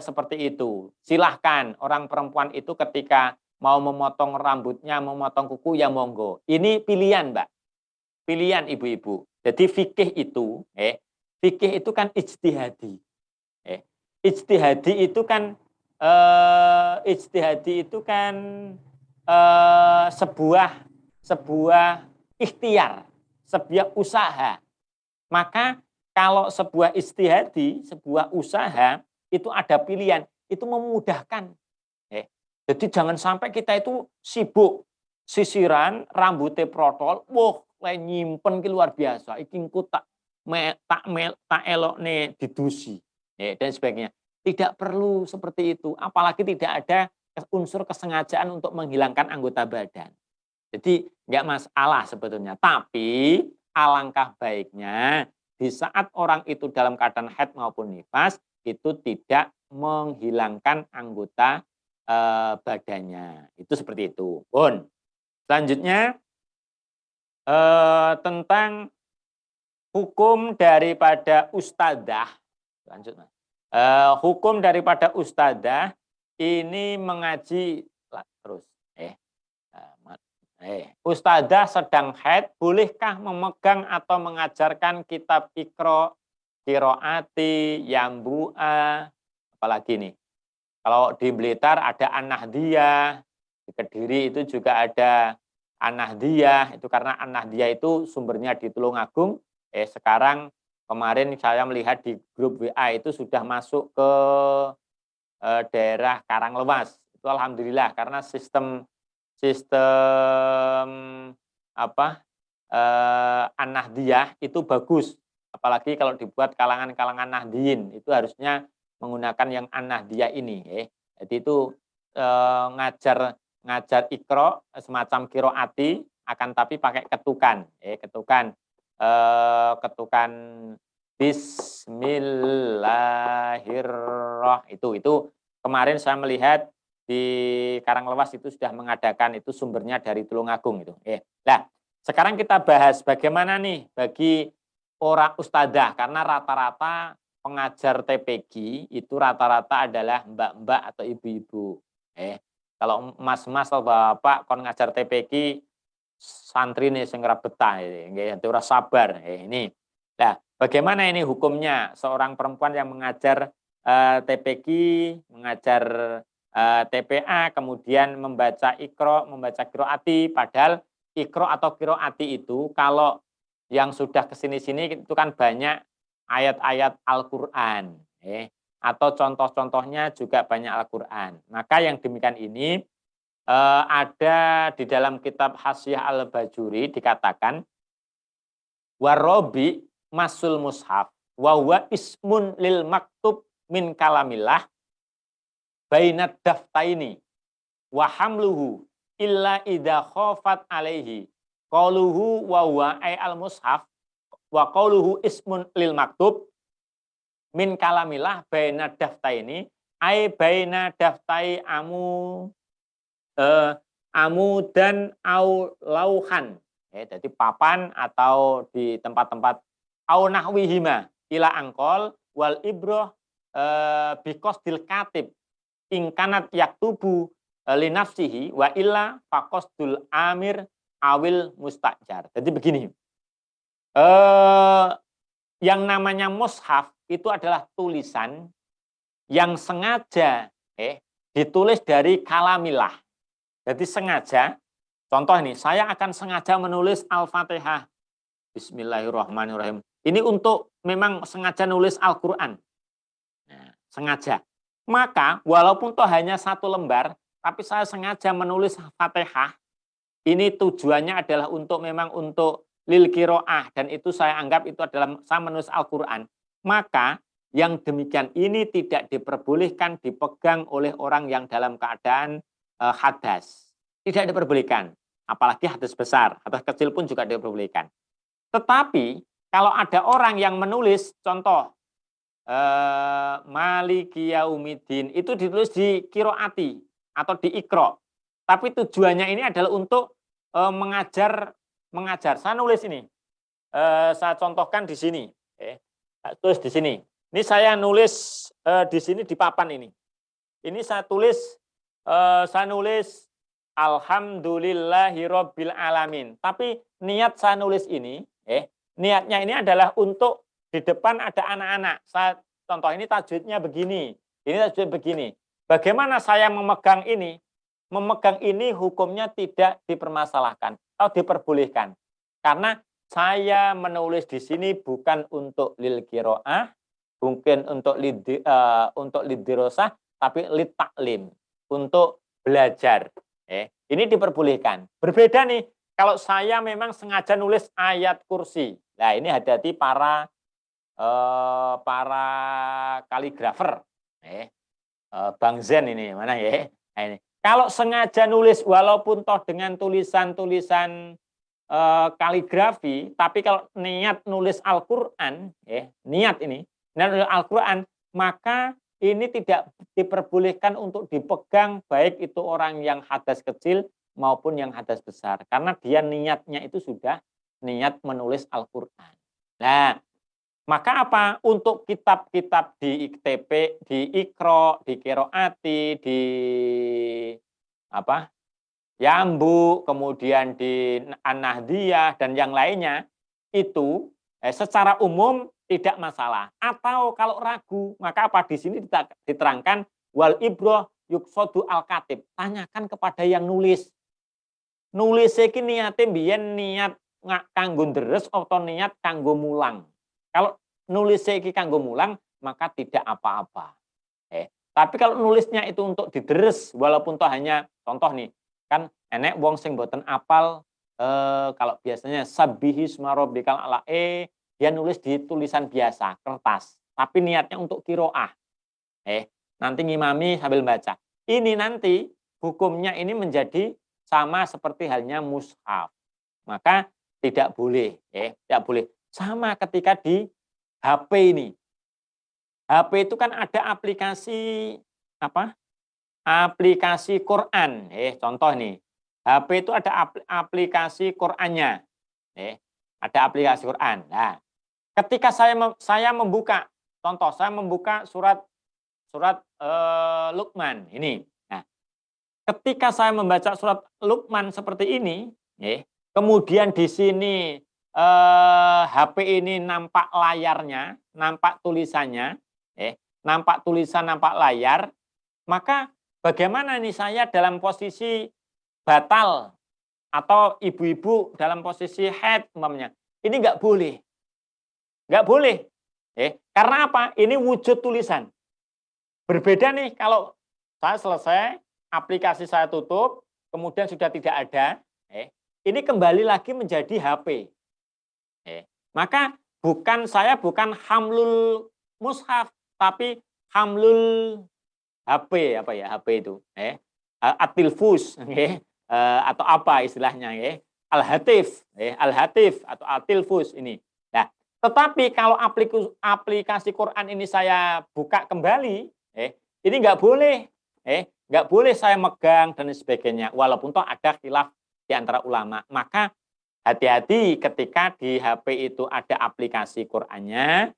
[SPEAKER 2] seperti itu. Silahkan orang perempuan itu ketika mau memotong rambutnya, memotong kuku, ya monggo. Ini pilihan, Mbak. Pilihan ibu-ibu. Jadi fikih itu kan ijtihadi. Ijtihadi itu kan sebuah ikhtiar, sebuah usaha. Maka kalau sebuah ijtihadi, sebuah usaha itu ada pilihan, itu memudahkan. Jadi jangan sampai kita itu sibuk sisiran, rambutnya protol, nyimpen ki luar biasa, iki engko tak elokne didusi, dan sebagainya. Tidak perlu seperti itu, apalagi tidak ada unsur kesengajaan untuk menghilangkan anggota badan. Jadi nggak masalah sebetulnya, tapi alangkah baiknya di saat orang itu dalam keadaan haid maupun nifas itu tidak menghilangkan anggota badannya. Itu seperti itu. Selanjutnya tentang hukum daripada ustadzah. Lanjut, Mas. Hukum daripada ustadzah ini mengaji Terus. Ustadzah sedang haid, bolehkah memegang atau mengajarkan kitab Iqra, Qiraati, Yambu'a, apalagi nih. Kalau di Blitar ada An-Nahdiyah, di Kediri itu juga ada An-Nahdiyah, itu karena An-Nahdiyah itu sumbernya di Tulungagung. Sekarang kemarin saya melihat di grup WA itu sudah masuk ke daerah Karanglewas. Itu alhamdulillah karena sistem An-Nahdiyah itu bagus. Apalagi kalau dibuat kalangan-kalangan Nahdiyin, itu harusnya menggunakan yang An-Nahdiyah ini. Jadi itu ngajar Iqra semacam qiraati, akan tapi pakai ketukan. Ketukan Bismillahirrahmanirrahim. Itu kemarin saya melihat di Karanglewas itu sudah mengadakan, itu sumbernya dari Tulungagung itu. Nah, sekarang kita bahas bagaimana nih bagi orang ustadzah, karena rata-rata pengajar TPG itu rata-rata adalah mbak-mbak atau ibu-ibu. Kalau mas-mas atau bapak kon ngajar TPG santri nih sing ora betah nggih, ora sabar. Ini. Nah, bagaimana ini hukumnya seorang perempuan yang mengajar TPG, mengajar TPA, kemudian membaca Iqra, membaca qiraati, padahal Iqra atau qiraati itu kalau yang sudah kesini-sini itu kan banyak ayat-ayat Al-Quran, atau contoh-contohnya juga banyak Al-Quran. Maka yang demikian ini ada di dalam kitab Hasyiah Al-Bajuri dikatakan warobi masul mushaf wa huwa ismun lil maktub min kalamillah bainad daftaini wa hamluhu illa idza khafat alaihi qauluhu wa huwa ay al mushaf wa qauluhu ismun lil maktub min kalamillah bainad daftaini ay baina daftai dan au lauhan. Jadi papan atau di tempat-tempat au nahwihima ila angkol wal ibroh biqasdil katib ingkanat yaktubu linafsihi wa illa faqasdul amir awil mustajar. Jadi begini, yang namanya mushaf itu adalah tulisan yang sengaja ditulis dari kalamillah. Jadi sengaja, contoh ini, saya akan sengaja menulis Al-Fatihah. Bismillahirrahmanirrahim. Ini untuk memang sengaja nulis Al-Quran. Nah, sengaja. Maka walaupun toh hanya satu lembar, tapi saya sengaja menulis Fatihah, ini tujuannya adalah untuk memang untuk lil qiraah, dan itu saya anggap itu adalah saya menulis Al-Quran. Maka yang demikian ini tidak diperbolehkan dipegang oleh orang yang dalam keadaan hadas. Tidak diperbolehkan. Apalagi hadas besar, hadas kecil pun juga diperbolehkan. Tetapi kalau ada orang yang menulis, contoh Maliki Yaumiddin, itu ditulis di qiraati atau di Iqra. Tapi tujuannya ini adalah untuk mengajar. Saya nulis ini. Saya contohkan di sini. Tulis di sini. Ini saya nulis di sini di papan ini. Ini saya tulis Alhamdulillahirabbil alamin. Tapi niat saya nulis ini, niatnya ini adalah untuk di depan ada anak-anak. Saya contoh ini tajwidnya begini, ini tajwid begini. Bagaimana saya memegang ini? Memegang ini hukumnya tidak dipermasalahkan atau diperbolehkan. Karena saya menulis di sini bukan untuk lil qiraah, mungkin untuk lidirosah, tapi lit taklim, untuk belajar. Ini diperbolehkan. Berbeda nih kalau saya memang sengaja nulis ayat kursi. Nah, ini hati-hati para kaligrafer. Bang Zen ini mana ya? Nah, ini. Kalau sengaja nulis walaupun toh dengan tulisan-tulisan kaligrafi, tapi kalau niat nulis Al-Qur'an, niat nulis Al-Qur'an, maka ini tidak diperbolehkan untuk dipegang baik itu orang yang hadas kecil maupun yang hadas besar. Karena dia niatnya itu sudah niat menulis Al-Qur'an. Nah, maka apa? Untuk kitab-kitab di ITP, di Iqra, di Qiraati, di apa Yambu, kemudian di An-Nahdiyah dan yang lainnya itu secara umum tidak masalah. Atau kalau ragu, maka apa di sini diterangkan wal ibroh yuksodu al-katib. Tanyakan kepada yang nulis. Nulis iki niate mbiyen niat kanggo deres atau niat kanggo mulang. Kalau nulis iki kanggo mulang, maka tidak apa-apa. Tapi kalau nulisnya itu untuk dideres, walaupun toh hanya contoh nih, kan enek wong sing boten apal kalau biasanya sabbihisma rabbikal ala dia nulis di tulisan biasa, kertas, tapi niatnya untuk kiroah. Nanti ngimami sambil baca. Ini nanti hukumnya ini menjadi sama seperti halnya mushaf. Maka tidak boleh, tidak boleh. Sama ketika di HP ini. HP itu kan ada aplikasi apa? Aplikasi Quran. Contoh nih. HP itu ada aplikasi Qurannya. Ada aplikasi Quran. Nah, ketika saya membuka, contoh saya membuka surat Luqman ini. Nah, ketika saya membaca surat Luqman seperti ini, kemudian di sini HP ini nampak layarnya, nampak tulisannya, nampak tulisan, nampak layar, maka bagaimana nih saya dalam posisi batal atau ibu-ibu dalam posisi haid umpamanya? Ini nggak boleh. Nggak boleh. Karena apa? Ini wujud tulisan. Berbeda nih kalau saya selesai, aplikasi saya tutup, kemudian sudah tidak ada, ini kembali lagi menjadi HP. Maka saya bukan hamlul mushaf, tapi hamlul HP, apa ya HP itu? Atilfus, atau apa istilahnya? Al-hatif, al-hatif atau atilfus ini. Nah, tetapi kalau aplikasi Quran ini saya buka kembali, ini nggak boleh, nggak boleh saya megang dan sebagainya. Walaupun toh ada khilaf di antara ulama, maka hati-hati ketika di HP itu ada aplikasi Qurannya,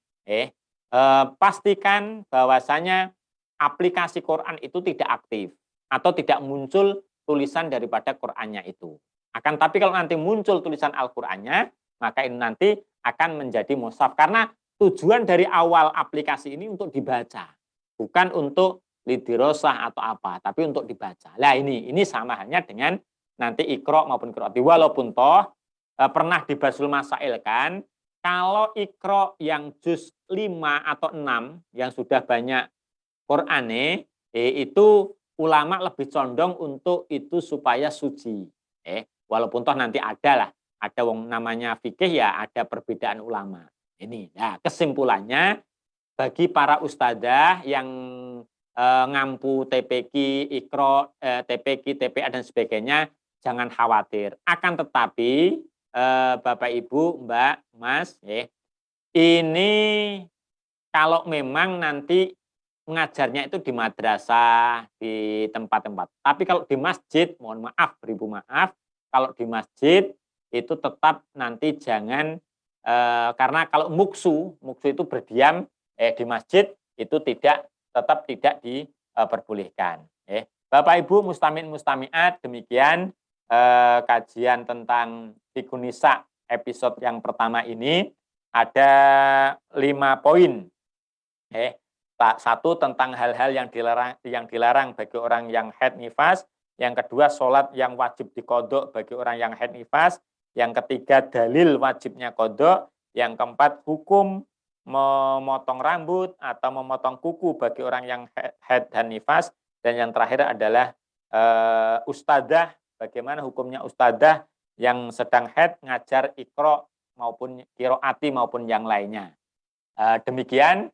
[SPEAKER 2] pastikan bahwasanya aplikasi Quran itu tidak aktif atau tidak muncul tulisan daripada Qurannya itu. Akan tapi kalau nanti muncul tulisan Al-Qurannya, maka ini nanti akan menjadi mushaf karena tujuan dari awal aplikasi ini untuk dibaca, bukan untuk lidirosah atau apa, tapi untuk dibaca. Nah ini sama halnya dengan nanti Iqra maupun Qiraati. Walaupun toh pernah di Basul Masail kan, kalau Iqra yang juz 5 atau 6 yang sudah banyak Qur'ane, itu ulama lebih condong untuk itu supaya suci. Walaupun toh nanti ada wong namanya fikih ya, ada perbedaan ulama. Ini, nah kesimpulannya bagi para ustadzah yang ngampu TPQ, Iqra, TPQ, TPA dan sebagainya, jangan khawatir. Akan tetapi Bapak Ibu, Mbak, Mas, ini kalau memang nanti mengajarnya itu di madrasah, di tempat-tempat. Tapi kalau di masjid, mohon maaf, beribu maaf, kalau di masjid itu tetap nanti jangan, karena kalau muksu itu berdiam di masjid, itu tetap tidak diperbolehkan. Bapak Ibu mustami'in mustami'at, demikian kajian tentang Fikun Nisa episode yang pertama ini. Ada 5 poin. Satu tentang hal-hal yang dilarang bagi orang yang haid nifas. Yang kedua, sholat yang wajib dikodok bagi orang yang haid nifas. Yang ketiga, dalil wajibnya kodok. Yang keempat, hukum memotong rambut atau memotong kuku bagi orang yang haid dan nifas. Dan yang terakhir adalah ustadzah, bagaimana hukumnya ustadzah yang sedang haid ngajar Iqra maupun Qiraati maupun yang lainnya. Demikian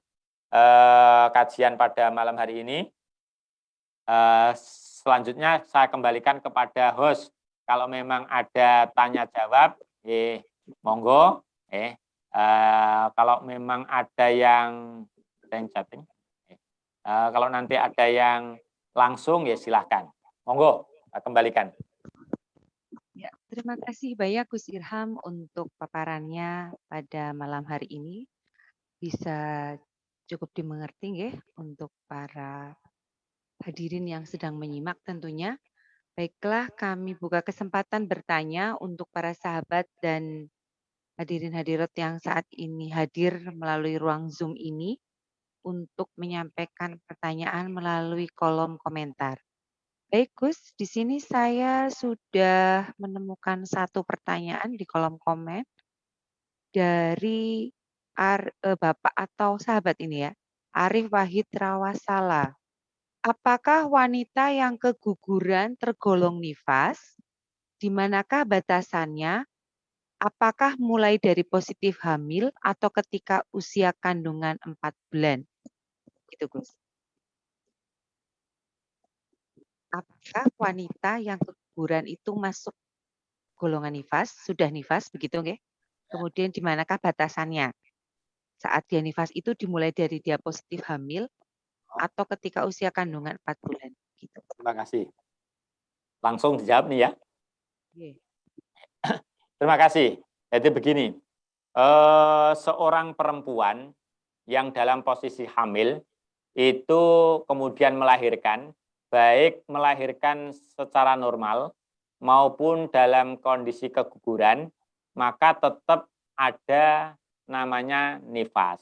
[SPEAKER 2] kajian pada malam hari ini. Selanjutnya saya kembalikan kepada host. Kalau memang ada tanya jawab, monggo. Kalau memang ada yang chatting, kalau nanti ada yang langsung ya silahkan. Monggo, kembalikan.
[SPEAKER 1] Ya, terima kasih banyak Gus Irham untuk paparannya pada malam hari ini. Bisa cukup dimengerti ya untuk para hadirin yang sedang menyimak tentunya. Baiklah, kami buka kesempatan bertanya untuk para sahabat dan hadirin hadirat yang saat ini hadir melalui ruang Zoom ini untuk menyampaikan pertanyaan melalui kolom komentar. Baik Gus, di sini saya sudah menemukan satu pertanyaan di kolom komen dari Bapak atau sahabat ini ya, Arif Wahid Rawasala. Apakah wanita yang keguguran tergolong nifas? Di manakah batasannya? Apakah mulai dari positif hamil atau ketika usia kandungan 4 bulan? Gitu Gus. Apakah wanita yang keguguran itu masuk golongan nifas, sudah nifas begitu nggih? Kemudian di manakah batasannya? Saat dia nifas itu dimulai dari dia positif hamil atau ketika usia kandungan 4 bulan gitu.
[SPEAKER 2] Terima kasih. Langsung dijawab nih ya.
[SPEAKER 1] Nggih.
[SPEAKER 2] Terima kasih. Jadi begini, seorang perempuan yang dalam posisi hamil itu kemudian melahirkan, baik melahirkan secara normal maupun dalam kondisi keguguran, maka tetap ada namanya nifas.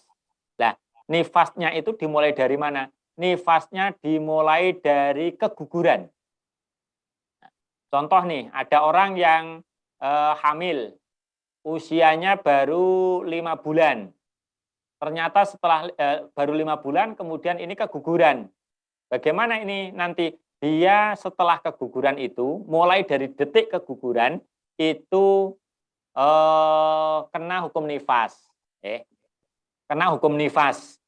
[SPEAKER 2] Nah, nifasnya itu dimulai dari mana? Nifasnya dimulai dari keguguran. Contoh nih, ada orang yang hamil, usianya baru 5 bulan. Ternyata setelah baru 5 bulan, kemudian ini keguguran. Bagaimana ini nanti? Dia setelah keguguran itu, mulai dari detik keguguran, itu kena hukum nifas. Kena hukum nifas.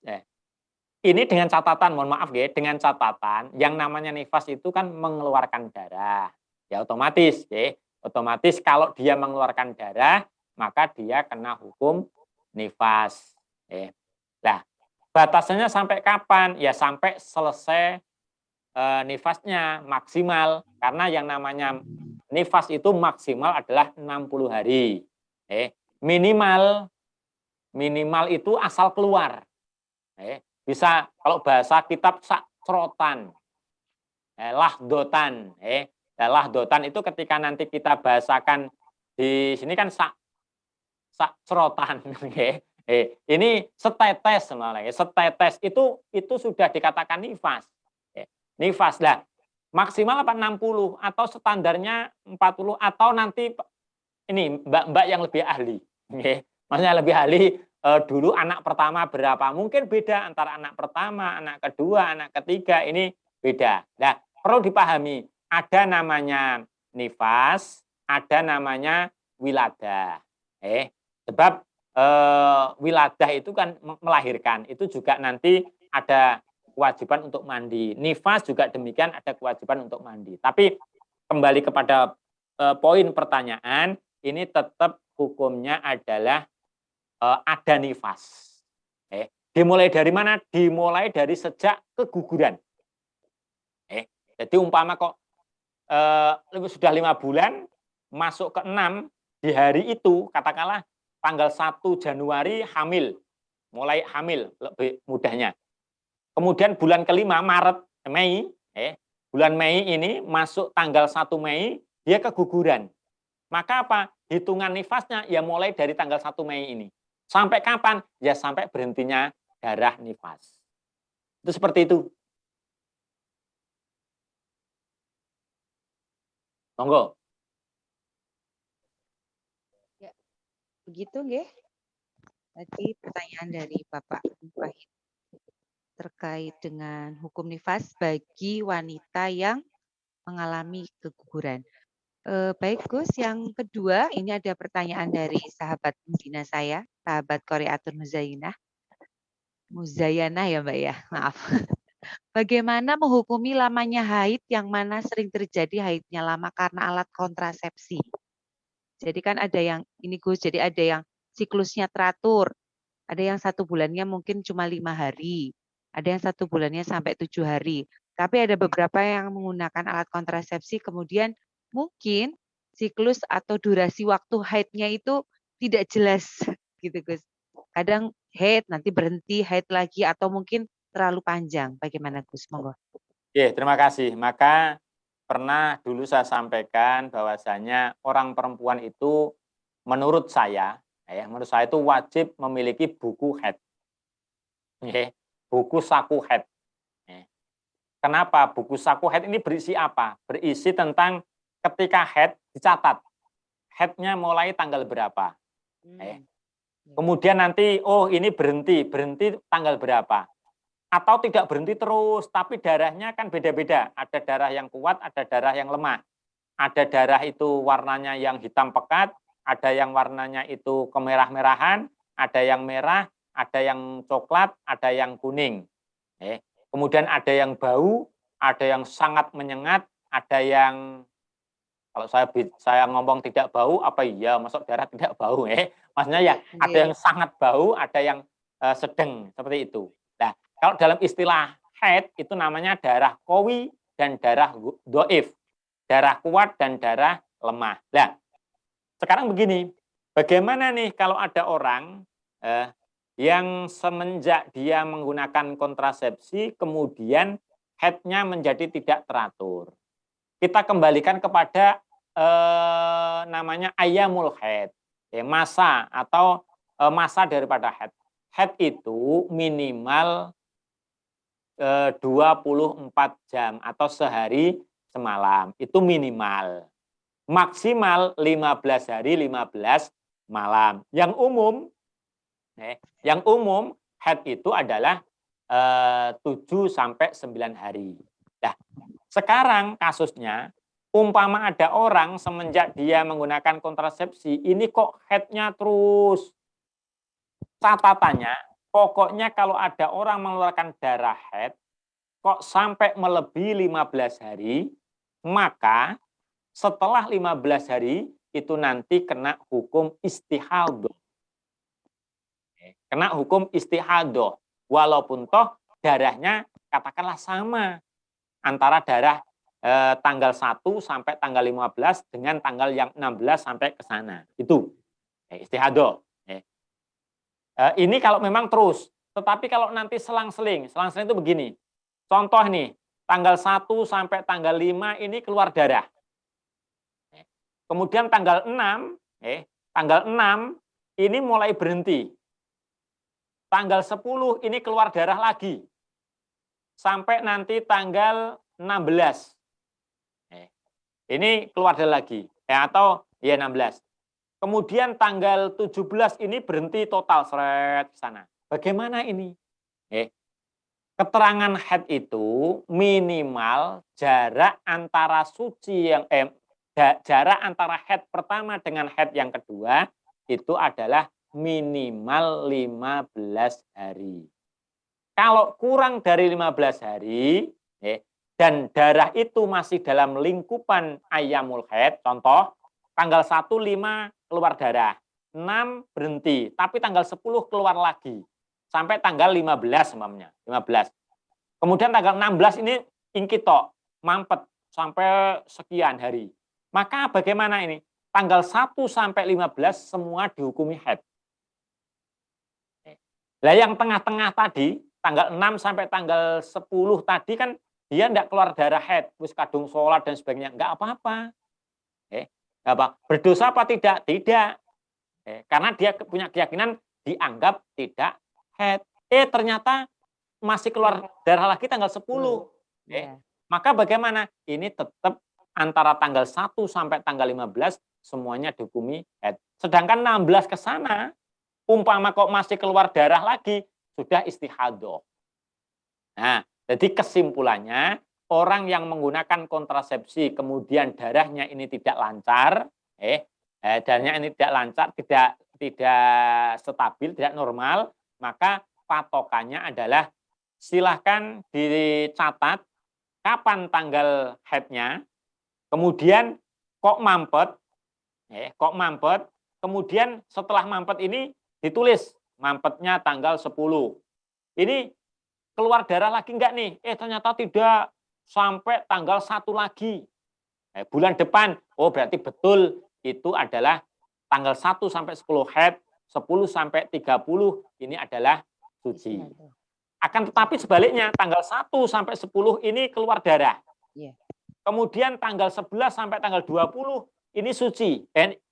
[SPEAKER 2] Ini dengan catatan, mohon maaf ya, dengan catatan yang namanya nifas itu kan mengeluarkan darah. Ya otomatis, ya. Otomatis kalau dia mengeluarkan darah, maka dia kena hukum nifas. Nah, batasannya sampai kapan? Ya sampai selesai nifasnya maksimal. Karena yang namanya nifas itu maksimal adalah 60 hari. Minimal itu asal keluar. Bisa kalau bahasa kitab sakrotan, lahdotan. Lahdotan itu ketika nanti kita bahasakan di sini kan sakrotan. Ini setetes, setetes itu sudah dikatakan nifas. Nifas lah, maksimal 60 atau standarnya 40 atau nanti ini mbak-mbak yang lebih ahli. Maksudnya lebih ahli. Dulu anak pertama berapa, mungkin beda antara anak pertama, anak kedua, anak ketiga, ini beda. Nah, perlu dipahami, ada namanya nifas, ada namanya wiladah. Sebab wiladah itu kan melahirkan, itu juga nanti ada kewajiban untuk mandi. Nifas juga demikian, ada kewajiban untuk mandi. Tapi kembali kepada poin pertanyaan, ini tetap hukumnya adalah ada nifas. Dimulai dari mana? Dimulai dari sejak keguguran. Jadi umpama kok sudah 5 bulan, masuk ke 6, di hari itu, katakanlah tanggal 1 Januari hamil. Mulai hamil, lebih mudahnya. Kemudian bulan kelima, Maret, Mei, bulan Mei ini masuk tanggal 1 Mei, dia keguguran. Maka apa? Hitungan nifasnya ya mulai dari tanggal 1 Mei ini. Sampai kapan? Ya sampai berhentinya darah nifas. Itu seperti itu. Monggo.
[SPEAKER 1] Ya, begitu nggih. Tadi pertanyaan dari Bapak Wahid terkait dengan hukum nifas bagi wanita yang mengalami keguguran. Baik Gus, yang kedua ini ada pertanyaan dari sahabat pembina saya, sahabat Qoriatun Muzayanah ya Mbak ya, maaf. Bagaimana menghukumi lamanya haid yang mana sering terjadi haidnya lama karena alat kontrasepsi? Jadi kan ada yang, ini Gus, jadi ada yang siklusnya teratur, ada yang 1 bulannya mungkin cuma 5 hari, ada yang 1 bulannya sampai 7 hari. Tapi ada beberapa yang menggunakan alat kontrasepsi kemudian mungkin siklus atau durasi waktu haidnya itu tidak jelas gitu Gus. Kadang haid, nanti berhenti, haid lagi atau mungkin terlalu panjang. Bagaimana Gus? Monggo.
[SPEAKER 2] Terima kasih. Maka pernah dulu saya sampaikan bahwasanya orang perempuan itu menurut saya itu wajib memiliki buku haid. Buku saku haid. Kenapa? Buku saku haid ini berisi apa? Berisi tentang ketika haid dicatat. Haidnya mulai tanggal berapa. Kemudian nanti, oh ini berhenti tanggal berapa. Atau tidak berhenti terus, tapi darahnya kan beda-beda. Ada darah yang kuat, ada darah yang lemah. Ada darah itu warnanya yang hitam pekat, ada yang warnanya itu kemerah-merahan, ada yang merah, ada yang coklat, ada yang kuning. Kemudian ada yang bau, ada yang sangat menyengat, ada yang, kalau saya ngomong tidak bau, apa iya, masuk darah tidak bau. Maksudnya ya ada yang sangat bau, ada yang sedang, seperti itu. Nah, kalau dalam istilah haid itu namanya darah qawi dan darah dhaif. Darah kuat dan darah lemah. Nah, sekarang begini, bagaimana nih kalau ada orang yang semenjak dia menggunakan kontrasepsi, kemudian haidnya menjadi tidak teratur. Kita kembalikan kepada namanya ayyamul haid, masa atau masa daripada haid. Haid itu minimal 24 jam atau sehari semalam. Itu minimal. Maksimal 15 hari 15 malam. Yang umum haid itu adalah 7 sampai 9 hari. Nah, sekarang kasusnya umpama ada orang semenjak dia menggunakan kontrasepsi, ini kok haidnya terus. Catatannya, pokoknya kalau ada orang mengeluarkan darah haid, kok sampai melebihi 15 hari, maka setelah 15 hari, itu nanti kena hukum istihadah. Kena hukum istihadah. Walaupun toh darahnya katakanlah sama. Antara darah tanggal 1 sampai tanggal 15 dengan tanggal yang 16 sampai ke sana. Itu istihadah. Ini kalau memang terus, tetapi kalau nanti selang-seling itu begini. Contoh nih, tanggal 1 sampai tanggal 5 ini keluar darah. Kemudian tanggal 6 ini mulai berhenti. Tanggal 10 ini keluar darah lagi. Sampai nanti tanggal 16. Ini keluar darah lagi. Atau ya 16. Kemudian tanggal 17 ini berhenti total seret ke sana. Bagaimana ini? Keterangan haid itu minimal jarak antara suci yang jarak antara haid pertama dengan haid yang kedua itu adalah minimal 15 hari. Kalau kurang dari 15 hari dan darah itu masih dalam lingkupan ayyamul haid, contoh tanggal 1, 5 keluar darah, 6 berhenti, tapi tanggal 10 keluar lagi, sampai tanggal 15 umpamanya, 15. Kemudian tanggal 16 ini ingkitok, mampet, sampai sekian hari. Maka bagaimana ini? Tanggal 1 sampai 15 semua dihukumi haid. Lah yang tengah-tengah tadi, tanggal 6 sampai tanggal 10 tadi kan dia tidak keluar darah haid, wis kadung sholat dan sebagainya, enggak apa-apa. Berdosa apa tidak? Tidak. Karena dia punya keyakinan dianggap tidak haid. Ternyata masih keluar darah lagi tanggal 10. Maka bagaimana? Ini tetap antara tanggal 1 sampai tanggal 15 semuanya dihukumi haid. Sedangkan 16 ke sana, umpama kok masih keluar darah lagi, sudah istihadah. Nah, jadi kesimpulannya, orang yang menggunakan kontrasepsi kemudian darahnya ini tidak lancar, darahnya ini tidak lancar, tidak stabil, tidak normal, maka patokannya adalah silahkan dicatat kapan tanggal haidnya, kemudian kok mampet, kemudian setelah mampet ini ditulis mampetnya tanggal 10. Ini keluar darah lagi enggak nih? Ternyata tidak, sampai tanggal 1 lagi. Bulan depan, oh berarti betul itu adalah tanggal 1 sampai 10 haid, 10 sampai 30 ini adalah suci. Akan tetapi sebaliknya, tanggal 1 sampai 10 ini keluar darah. kemudian tanggal 11 sampai tanggal 20 ini suci.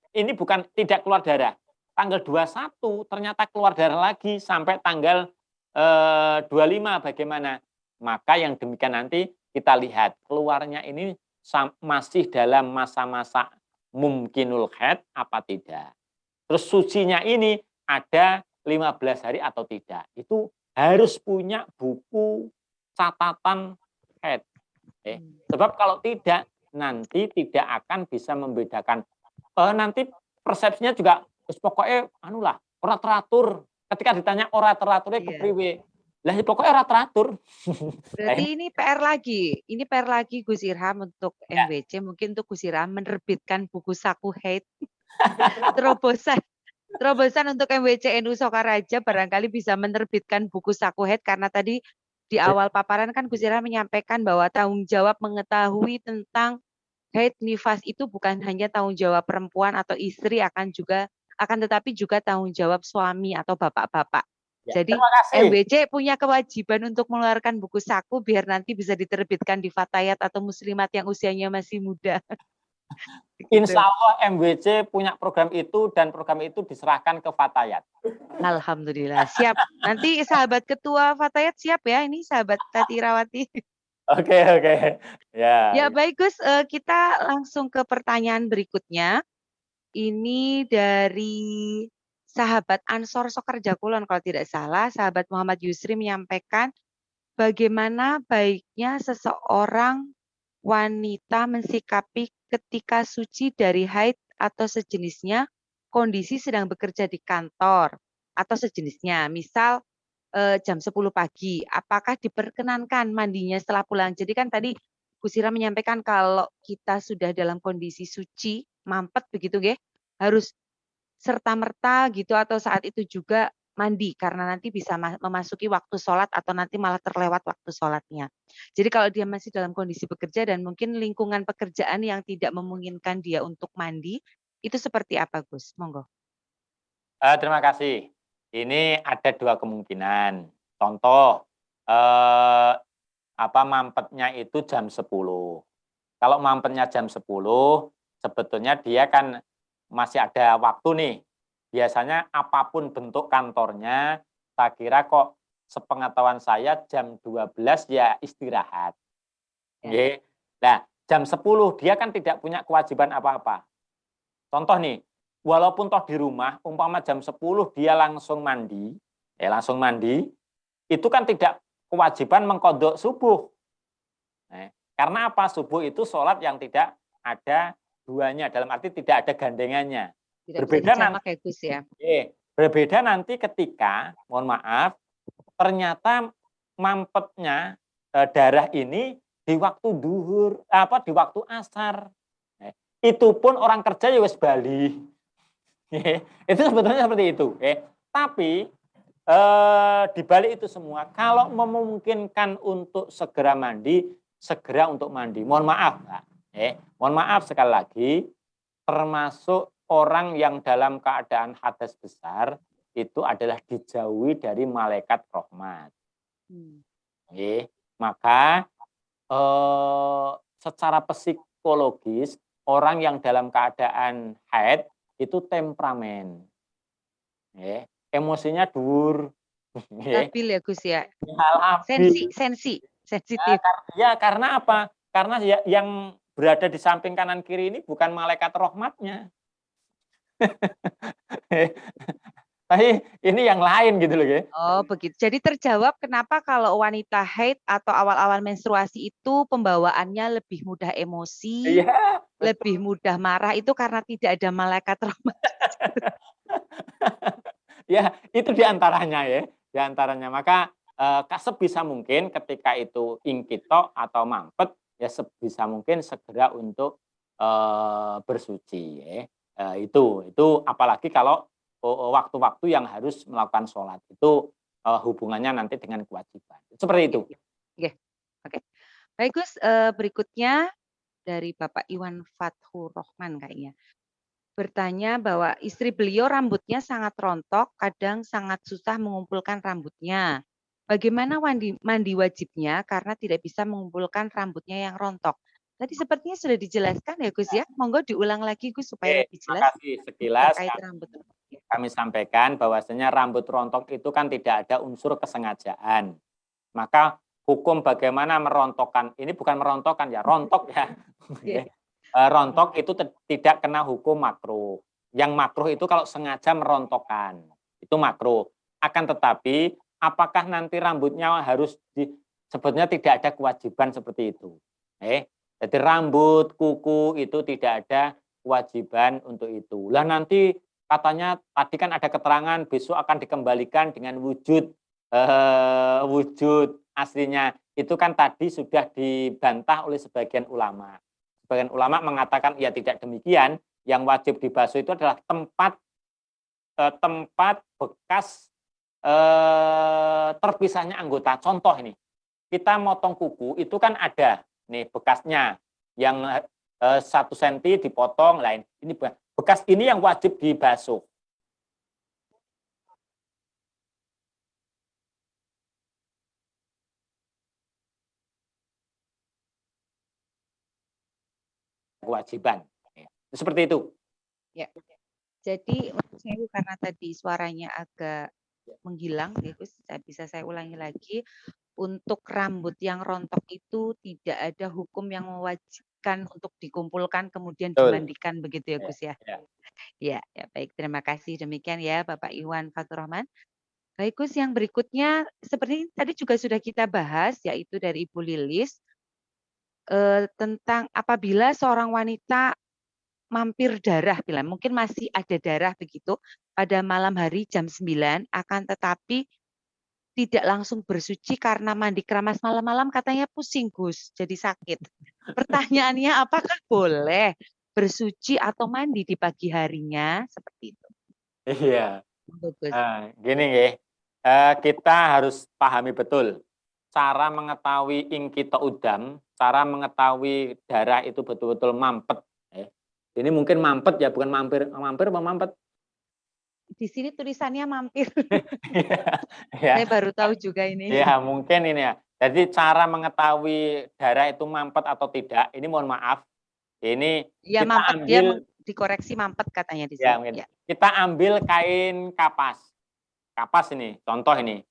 [SPEAKER 2] Ini bukan tidak keluar darah. Tanggal 21 ternyata keluar darah lagi sampai tanggal 25 bagaimana? Maka yang demikian nanti kita lihat keluarnya ini masih dalam masa-masa mumkinul haid apa tidak. Terus sucinya ini ada 15 hari atau tidak. Itu harus punya buku catatan haid. Sebab kalau tidak, nanti tidak akan bisa membedakan. Nanti persepsinya juga, pokoknya anulah, ora teratur. Ketika ditanya ora teraturnya kepriwe. Lah pokoknya ora teratur.
[SPEAKER 1] Berarti ini PR lagi. Ini PR lagi Gus Irham untuk MWC. Mungkin untuk Gus Irham menerbitkan buku saku haid. Terobosan untuk MWC NU Sokaraja barangkali bisa menerbitkan buku saku haid karena tadi di awal paparan kan Gus Irham menyampaikan bahwa tanggung jawab mengetahui tentang haid nifas itu bukan hanya tanggung jawab perempuan atau istri akan tetapi juga tanggung jawab suami atau bapak-bapak. Jadi MWC punya kewajiban untuk mengeluarkan buku saku biar nanti bisa diterbitkan di Fatayat atau muslimat yang usianya masih muda.
[SPEAKER 2] Insya Allah MWC punya program itu dan program itu diserahkan ke Fatayat.
[SPEAKER 1] Alhamdulillah, siap. Nanti sahabat ketua Fatayat siap ya, ini sahabat Tati Rawati.
[SPEAKER 2] Oke. Ya,
[SPEAKER 1] baik Gus, kita langsung ke pertanyaan berikutnya. Ini dari sahabat Ansor Sokerja Kulon kalau tidak salah, sahabat Muhammad Yusri menyampaikan bagaimana baiknya seseorang wanita mensikapi ketika suci dari haid atau sejenisnya, kondisi sedang bekerja di kantor atau sejenisnya, misal jam 10 pagi, apakah diperkenankan mandinya setelah pulang? Jadi kan tadi Gus Ira menyampaikan kalau kita sudah dalam kondisi suci, mampet begitu nggih, harus serta-merta gitu atau saat itu juga mandi karena nanti bisa memasuki waktu sholat atau nanti malah terlewat waktu sholatnya. Jadi kalau dia masih dalam kondisi bekerja dan mungkin lingkungan pekerjaan yang tidak memungkinkan dia untuk mandi, itu seperti apa Gus? Monggo.
[SPEAKER 2] Terima kasih. Ini ada dua kemungkinan. Contoh, mampetnya itu jam 10. Kalau mampetnya jam 10, sebetulnya dia kan masih ada waktu nih. Biasanya apapun bentuk kantornya, saya kira kok sepengetahuan saya jam 12 ya istirahat. Ya. Nah, jam 10 dia kan tidak punya kewajiban apa-apa. Contoh nih, walaupun toh di rumah, umpama jam 10 dia langsung mandi, itu kan tidak kewajiban mengkodok subuh. Karena apa? Subuh itu sholat yang tidak ada duanya, dalam arti tidak ada gandengannya.
[SPEAKER 1] Berbeda nanti, ya.
[SPEAKER 2] Berbeda nanti ketika, mohon maaf, ternyata mampetnya darah ini di waktu duhur, di waktu asar. Itu pun orang kerja ya wis bali. Itu sebetulnya seperti itu. Tapi di balik itu semua, kalau memungkinkan untuk segera mandi, segera untuk mandi. Mohon maaf, Pak. Mohon maaf sekali lagi, termasuk orang yang dalam keadaan hadas besar itu adalah dijauhi dari malaikat rahmat. Maka secara psikologis orang yang dalam keadaan haid itu temperamen, emosinya dur,
[SPEAKER 1] stabil ya Gus ya, sensitif.
[SPEAKER 2] Ya karena apa? Karena yang berada di samping kanan kiri ini bukan malaikat rahmatnya. Tapi ini yang lain gitu loh, ya.
[SPEAKER 1] Oh begitu. Jadi terjawab kenapa kalau wanita haid atau awal-awal menstruasi itu pembawaannya lebih mudah emosi, lebih mudah marah itu karena tidak ada malaikat rahmat.
[SPEAKER 2] Ya itu diantaranya ya, diantaranya. Maka sebisa mungkin ketika itu ingkito atau mampet ya sebisa mungkin segera untuk bersuci ya. Itu apalagi kalau waktu-waktu yang harus melakukan sholat itu hubungannya nanti dengan kewajiban. Seperti itu.
[SPEAKER 1] Oke. Baik Gus, berikutnya dari Bapak Iwan Fathur Rohman kayaknya. Bertanya bahwa istri beliau rambutnya sangat rontok, kadang sangat susah mengumpulkan rambutnya. Bagaimana mandi wajibnya karena tidak bisa mengumpulkan rambutnya yang rontok? Tadi sepertinya sudah dijelaskan ya Gus ya. Monggo diulang lagi Gus supaya
[SPEAKER 2] Oke,
[SPEAKER 1] lebih
[SPEAKER 2] terima
[SPEAKER 1] jelas
[SPEAKER 2] kasih. Sekilas
[SPEAKER 1] terkait rambut rontok. Ya.
[SPEAKER 2] kami sampaikan bahwasanya rambut rontok itu kan tidak ada unsur kesengajaan. Maka hukum bagaimana merontokkan, ini bukan merontokkan ya, rontok ya.
[SPEAKER 1] Iya.
[SPEAKER 2] Rontok itu tidak kena hukum makruh. Yang makruh itu kalau sengaja merontokkan, itu makruh. Akan tetapi, apakah nanti rambutnya harus sebetulnya tidak ada kewajiban seperti itu. Jadi rambut, kuku itu tidak ada kewajiban untuk itu. Lah nanti katanya tadi kan ada keterangan besok akan dikembalikan dengan wujud aslinya. Itu kan tadi sudah dibantah oleh sebagian ulama. Sebagian ulama mengatakan ya tidak demikian. Yang wajib dibasuh itu adalah tempat bekas terpisahnya anggota. Contoh ini, kita motong kuku itu kan ada nih bekasnya yang 1 cm dipotong lain. Ini bekas ini yang wajib dibasuh. Kewajiban. Seperti itu.
[SPEAKER 1] Ya. Jadi karena tadi suaranya agak menghilang, ya Gus, bisa saya ulangi lagi. Untuk rambut yang rontok itu tidak ada hukum yang mewajibkan untuk dikumpulkan kemudian dimandikan begitu ya Gus ya? Ya, baik, terima kasih. Demikian ya Bapak Iwan Fatur Rahman. Baik Gus, yang berikutnya seperti tadi juga sudah kita bahas yaitu dari Ibu Lilis tentang apabila seorang wanita mampir darah, mungkin masih ada darah begitu pada malam hari jam 9, akan tetapi tidak langsung bersuci karena mandi keramas malam-malam katanya pusing Gus, jadi sakit. Pertanyaannya apakah boleh bersuci atau mandi di pagi harinya seperti itu?
[SPEAKER 2] Iya.
[SPEAKER 1] Bagus.
[SPEAKER 2] Gini ya, kita harus pahami betul cara mengetahui ingkito udam, cara mengetahui darah itu betul-betul mampet. Ini mungkin mampet ya, bukan mampir apa mampet?
[SPEAKER 1] Di sini tulisannya mampir.
[SPEAKER 2] Ya.
[SPEAKER 1] Saya baru tahu juga ini.
[SPEAKER 2] Ya mungkin ini ya. Jadi cara mengetahui darah itu mampet atau tidak, ini mohon maaf, ini
[SPEAKER 1] ya,
[SPEAKER 2] kita
[SPEAKER 1] mampet,
[SPEAKER 2] ambil
[SPEAKER 1] dia dikoreksi mampet katanya di sini.
[SPEAKER 2] Ya, kita ambil kain kapas, ini, contoh ini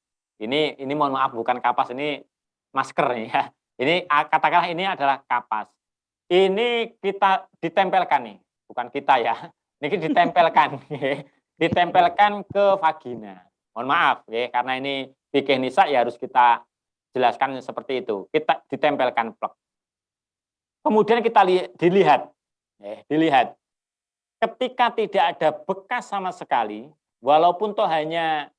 [SPEAKER 2] mohon maaf bukan kapas, ini masker nih ya. Ini katakanlah ini adalah kapas. Ini kita ditempelkan nih, bukan kita ya. Ini ditempelkan, ditempelkan ke vagina. Mohon maaf ya, karena ini fikih nisa ya harus kita jelaskan seperti itu. Kita ditempelkan plek. Kemudian kita dilihat. Ketika tidak ada bekas sama sekali, walaupun toh hanya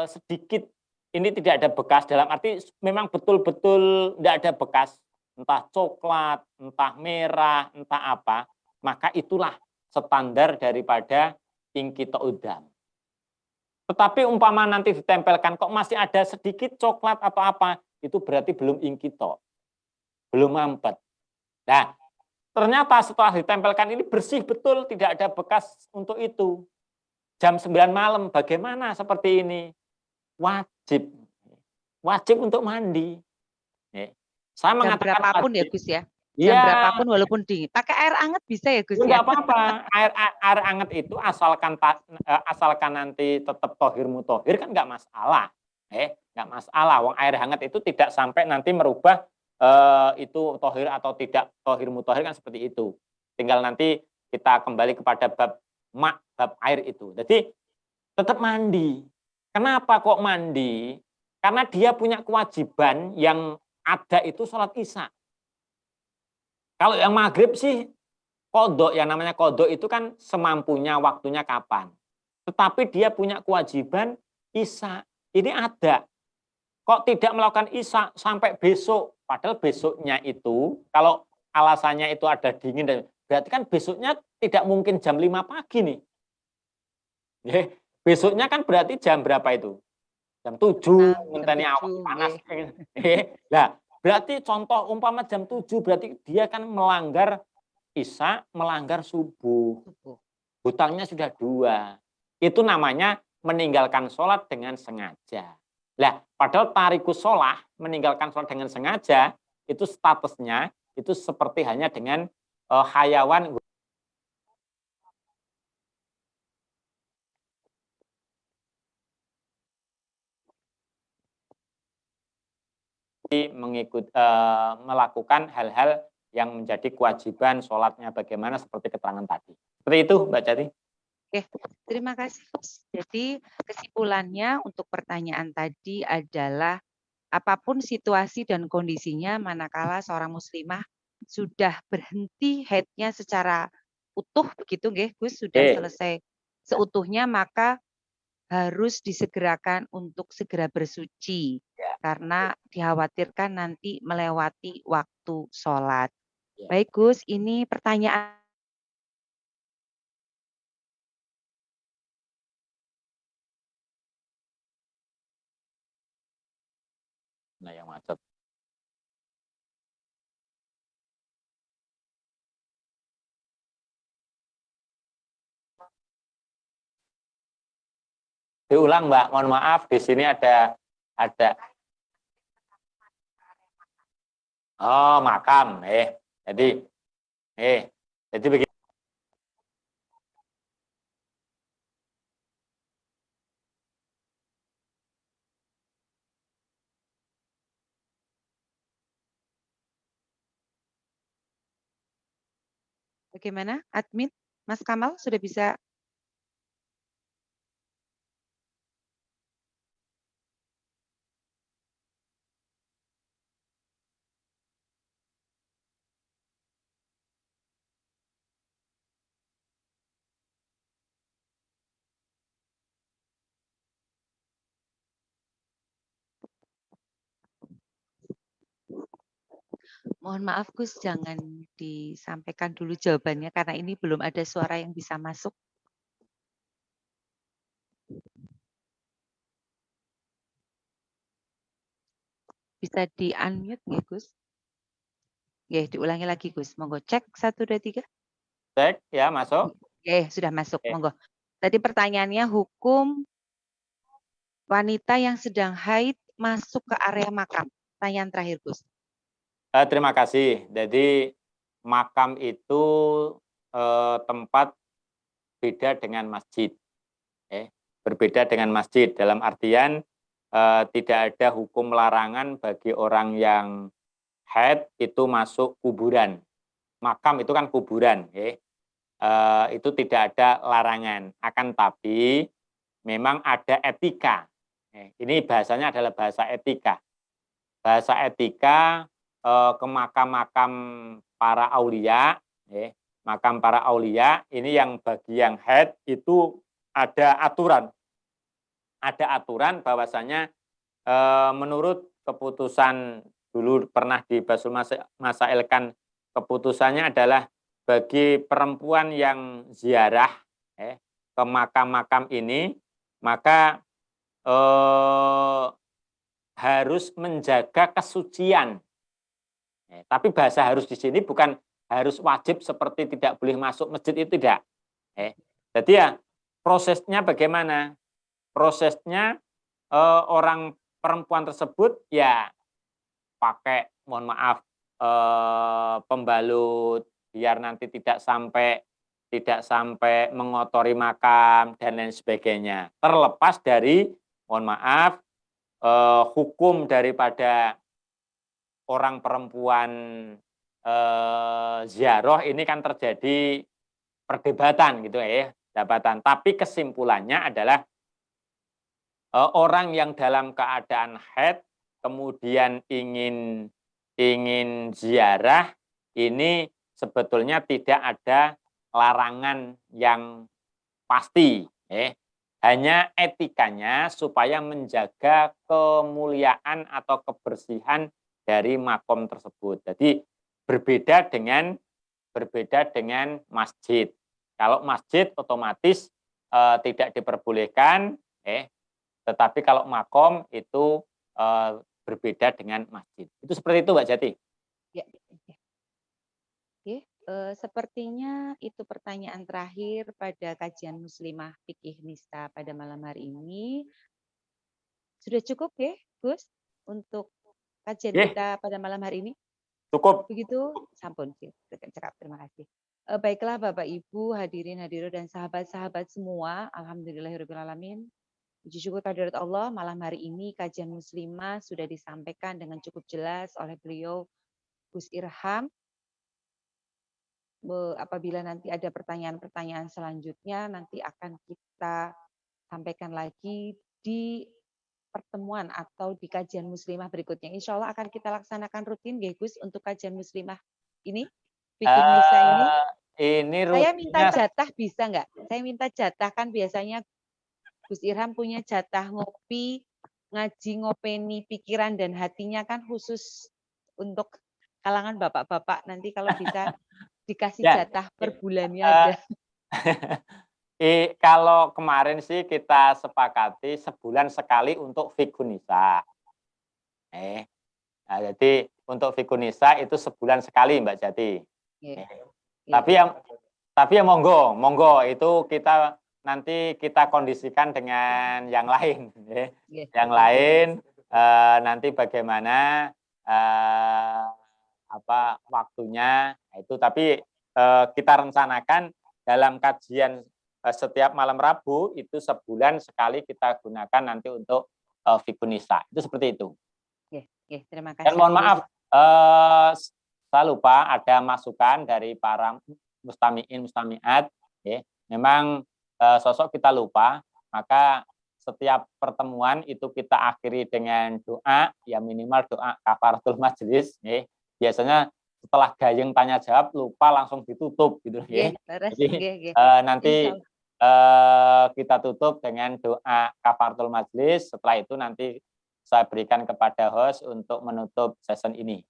[SPEAKER 2] sedikit, ini tidak ada bekas dalam arti memang betul-betul tidak ada bekas, entah coklat, entah merah, entah apa, maka itulah standar daripada ingkito udam. Tetapi umpama nanti ditempelkan kok masih ada sedikit coklat atau apa, itu berarti belum ingkito, belum mampet. Nah, ternyata setelah ditempelkan ini bersih betul, tidak ada bekas untuk itu. Jam 9 malam, bagaimana seperti ini? Wajib untuk mandi. Saya
[SPEAKER 1] jam
[SPEAKER 2] mengatakan
[SPEAKER 1] berapapun
[SPEAKER 2] wajib.
[SPEAKER 1] Ya Gus ya? Jam berapapun walaupun dingin. Pakai air hangat bisa ya Gus?
[SPEAKER 2] Enggak apa-apa. Air hangat itu asalkan nanti tetap tohir mutohir kan enggak masalah. Enggak masalah. Wong air hangat itu tidak sampai nanti merubah itu tohir atau tidak tohir mutohir kan seperti itu. Tinggal nanti kita kembali kepada bab air itu. Jadi tetap mandi. Kenapa kok mandi? Karena dia punya kewajiban yang ada itu sholat isya. Kalau yang maghrib sih kodok, yang namanya kodok itu kan semampunya, waktunya kapan. Tetapi dia punya kewajiban isya. Ini ada. Kok tidak melakukan isya sampai besok? Padahal besoknya itu, kalau alasannya itu ada dingin, berarti kan besoknya tidak mungkin jam 5 pagi nih. Besoknya kan berarti jam berapa itu? Jam 7, ngenteni awan panas. Nah, berarti contoh umpama jam 7, berarti dia kan melanggar isya, melanggar subuh. Hutangnya sudah 2. Itu namanya meninggalkan sholat dengan sengaja. Lah, padahal tarikus sholah, meninggalkan sholat dengan sengaja, itu statusnya, itu seperti hanya dengan hayawan melakukan hal-hal yang menjadi kewajiban sholatnya bagaimana seperti keterangan tadi. Seperti itu Mbak Jati.
[SPEAKER 1] Oke, terima kasih. Jadi kesimpulannya untuk pertanyaan tadi adalah apapun situasi dan kondisinya manakala seorang muslimah sudah berhenti haidnya secara utuh begitu nggih Gus, sudah selesai seutuhnya maka harus disegerakan untuk segera bersuci karena dikhawatirkan nanti melewati waktu sholat. Baik Gus, ini pertanyaan
[SPEAKER 2] Nah, yang macet. Diulang Mbak, mohon maaf di sini ada oh makam jadi begini.
[SPEAKER 1] bagaimana admin Mas Kamal sudah bisa mohon maaf Gus, jangan disampaikan dulu jawabannya karena ini belum ada suara yang bisa masuk. Bisa di-unmute nggih Gus? Nggih, diulangi lagi Gus. Monggo cek 1, 2, 3.
[SPEAKER 2] Cek ya masuk.
[SPEAKER 1] Oke, sudah masuk. Monggo. Tadi pertanyaannya hukum wanita yang sedang haid masuk ke area makam. Pertanyaan terakhir Gus.
[SPEAKER 2] Terima kasih. Jadi makam itu tempat beda dengan masjid. Berbeda dengan masjid dalam artian tidak ada hukum larangan bagi orang yang haid itu masuk kuburan. Makam itu kan kuburan, itu tidak ada larangan. Akan tapi memang ada etika. Ini bahasanya adalah bahasa etika. Bahasa etika ke makam-makam para aulia, makam para aulia ini yang bagi yang haid itu ada aturan. Ada aturan bahwasanya menurut keputusan dulu pernah di Basul Masailkan, keputusannya adalah bagi perempuan yang ziarah ke makam-makam ini maka harus menjaga kesucian. Tapi bahasa harus di sini bukan harus wajib seperti tidak boleh masuk masjid, itu tidak. Jadi ya prosesnya bagaimana? Prosesnya orang perempuan tersebut ya pakai mohon maaf pembalut biar nanti tidak sampai mengotori makam dan lain sebagainya. Terlepas dari mohon maaf hukum daripada orang perempuan ziarah ini kan terjadi perdebatan gitu debatan. Tapi kesimpulannya adalah orang yang dalam keadaan haid kemudian ingin ziarah ini sebetulnya tidak ada larangan yang pasti, hanya etikanya supaya menjaga kemuliaan atau kebersihan dari makom tersebut. Jadi berbeda dengan masjid. Kalau masjid otomatis tidak diperbolehkan, tetapi kalau makom itu berbeda dengan masjid. Itu seperti itu Mbak Jati.
[SPEAKER 1] Ya. Oke, sepertinya itu pertanyaan terakhir pada kajian Muslimah Fikih Nista pada malam hari ini. Sudah cukup ya, Gus, untuk kajian kita pada malam hari ini?
[SPEAKER 2] Cukup.
[SPEAKER 1] Begitu? Sampun, cekap, terima kasih. Baiklah Bapak Ibu, hadirin hadirat dan sahabat-sahabat semua, alhamdulillahirabbil alamin. Puji syukur kehadirat Allah, malam hari ini kajian muslimah sudah disampaikan dengan cukup jelas oleh beliau Gus Irham. Apabila nanti ada pertanyaan-pertanyaan selanjutnya, nanti akan kita sampaikan lagi di pertemuan atau di kajian muslimah berikutnya. Insya Allah akan kita laksanakan rutin, ya Gus, untuk kajian muslimah ini, fikih nisa ini.
[SPEAKER 2] Ini
[SPEAKER 1] Saya minta
[SPEAKER 2] rutinnya
[SPEAKER 1] jatah bisa nggak? Saya minta jatah, kan biasanya Gus Irham punya jatah ngopi, ngaji, ngopeni pikiran dan hatinya kan khusus untuk kalangan bapak-bapak. Nanti kalau bisa dikasih
[SPEAKER 2] ya.
[SPEAKER 1] jatah per bulannya
[SPEAKER 2] eh,
[SPEAKER 1] ada.
[SPEAKER 2] Kalau kemarin sih kita sepakati sebulan sekali untuk Fikunisa. Nah, jadi untuk Fikunisa itu sebulan sekali Mbak Jati.
[SPEAKER 1] Iya,
[SPEAKER 2] Tapi
[SPEAKER 1] iya.
[SPEAKER 2] ya monggo itu kita nanti kita kondisikan dengan yang lain.
[SPEAKER 1] Iya,
[SPEAKER 2] Yang
[SPEAKER 1] iya.
[SPEAKER 2] lain nanti bagaimana waktunya itu, tapi kita rencanakan dalam kajian setiap malam Rabu itu sebulan sekali kita gunakan nanti untuk Fikunisa. Itu seperti itu.
[SPEAKER 1] Iya, terima kasih.
[SPEAKER 2] Dan mohon maaf, saya lupa ada masukan dari para mustami'in, mustami'at. Memang sosok kita lupa, maka setiap pertemuan itu kita akhiri dengan doa, ya minimal doa kafaratul majelis. Biasanya setelah gayeng tanya jawab lupa langsung ditutup gitu. Jadi nanti kita tutup dengan doa kafaratul majelis. Setelah itu nanti saya berikan kepada host untuk menutup session ini.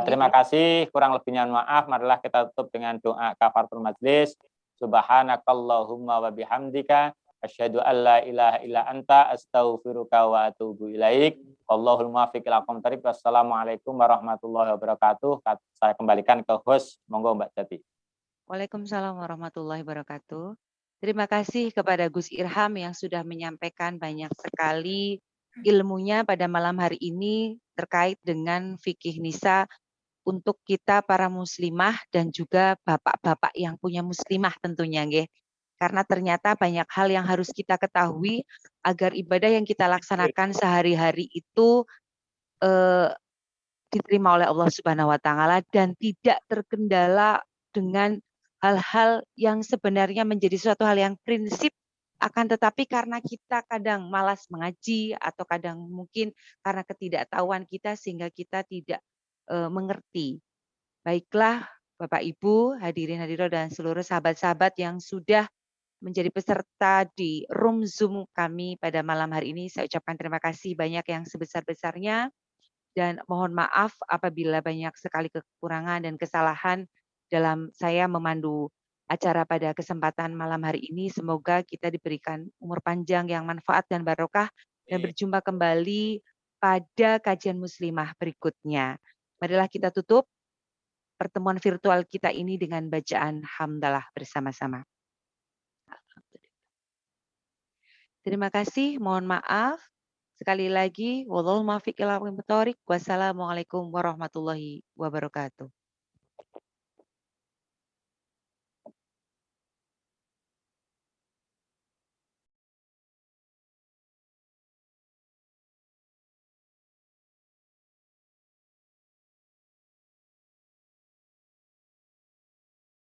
[SPEAKER 2] Terima kasih, kurang lebihnya maaf. Marilah kita tutup dengan doa kafaratul majelis. Subhanakallahumma wa bihamdika asyhadu an la ilaha illa anta astaghfiruka wa atubu ilaik. Wallahul muwaffiq ila aqwamit thoriq. Wassalamualaikum warahmatullahi wabarakatuh. Saya kembalikan ke host. Monggo Mbak Jati.
[SPEAKER 1] Waalaikumsalam warahmatullahi wabarakatuh. Terima kasih kepada Gus Irham yang sudah menyampaikan banyak sekali ilmunya pada malam hari ini terkait dengan fikih nisa untuk kita para muslimah dan juga bapak-bapak yang punya muslimah tentunya, nggih. Karena ternyata banyak hal yang harus kita ketahui agar ibadah yang kita laksanakan sehari-hari itu diterima oleh Allah Subhanahu wa taala dan tidak terkendala dengan hal-hal yang sebenarnya menjadi suatu hal yang prinsip, akan tetapi karena kita kadang malas mengaji atau kadang mungkin karena ketidaktahuan kita sehingga kita tidak mengerti. Baiklah Bapak Ibu, hadirin hadirat dan seluruh sahabat-sahabat yang sudah menjadi peserta di room Zoom kami pada malam hari ini, saya ucapkan terima kasih banyak yang sebesar-besarnya dan mohon maaf apabila banyak sekali kekurangan dan kesalahan dalam saya memandu acara pada kesempatan malam hari ini. Semoga kita diberikan umur panjang yang manfaat dan barokah dan berjumpa kembali pada kajian muslimah berikutnya. Marilah kita tutup pertemuan virtual kita ini dengan bacaan hamdalah bersama-sama. Terima kasih, mohon maaf. Sekali lagi, wallahul muwaffiq ila aqwamit thoriq. Wassalamualaikum warahmatullahi wabarakatuh.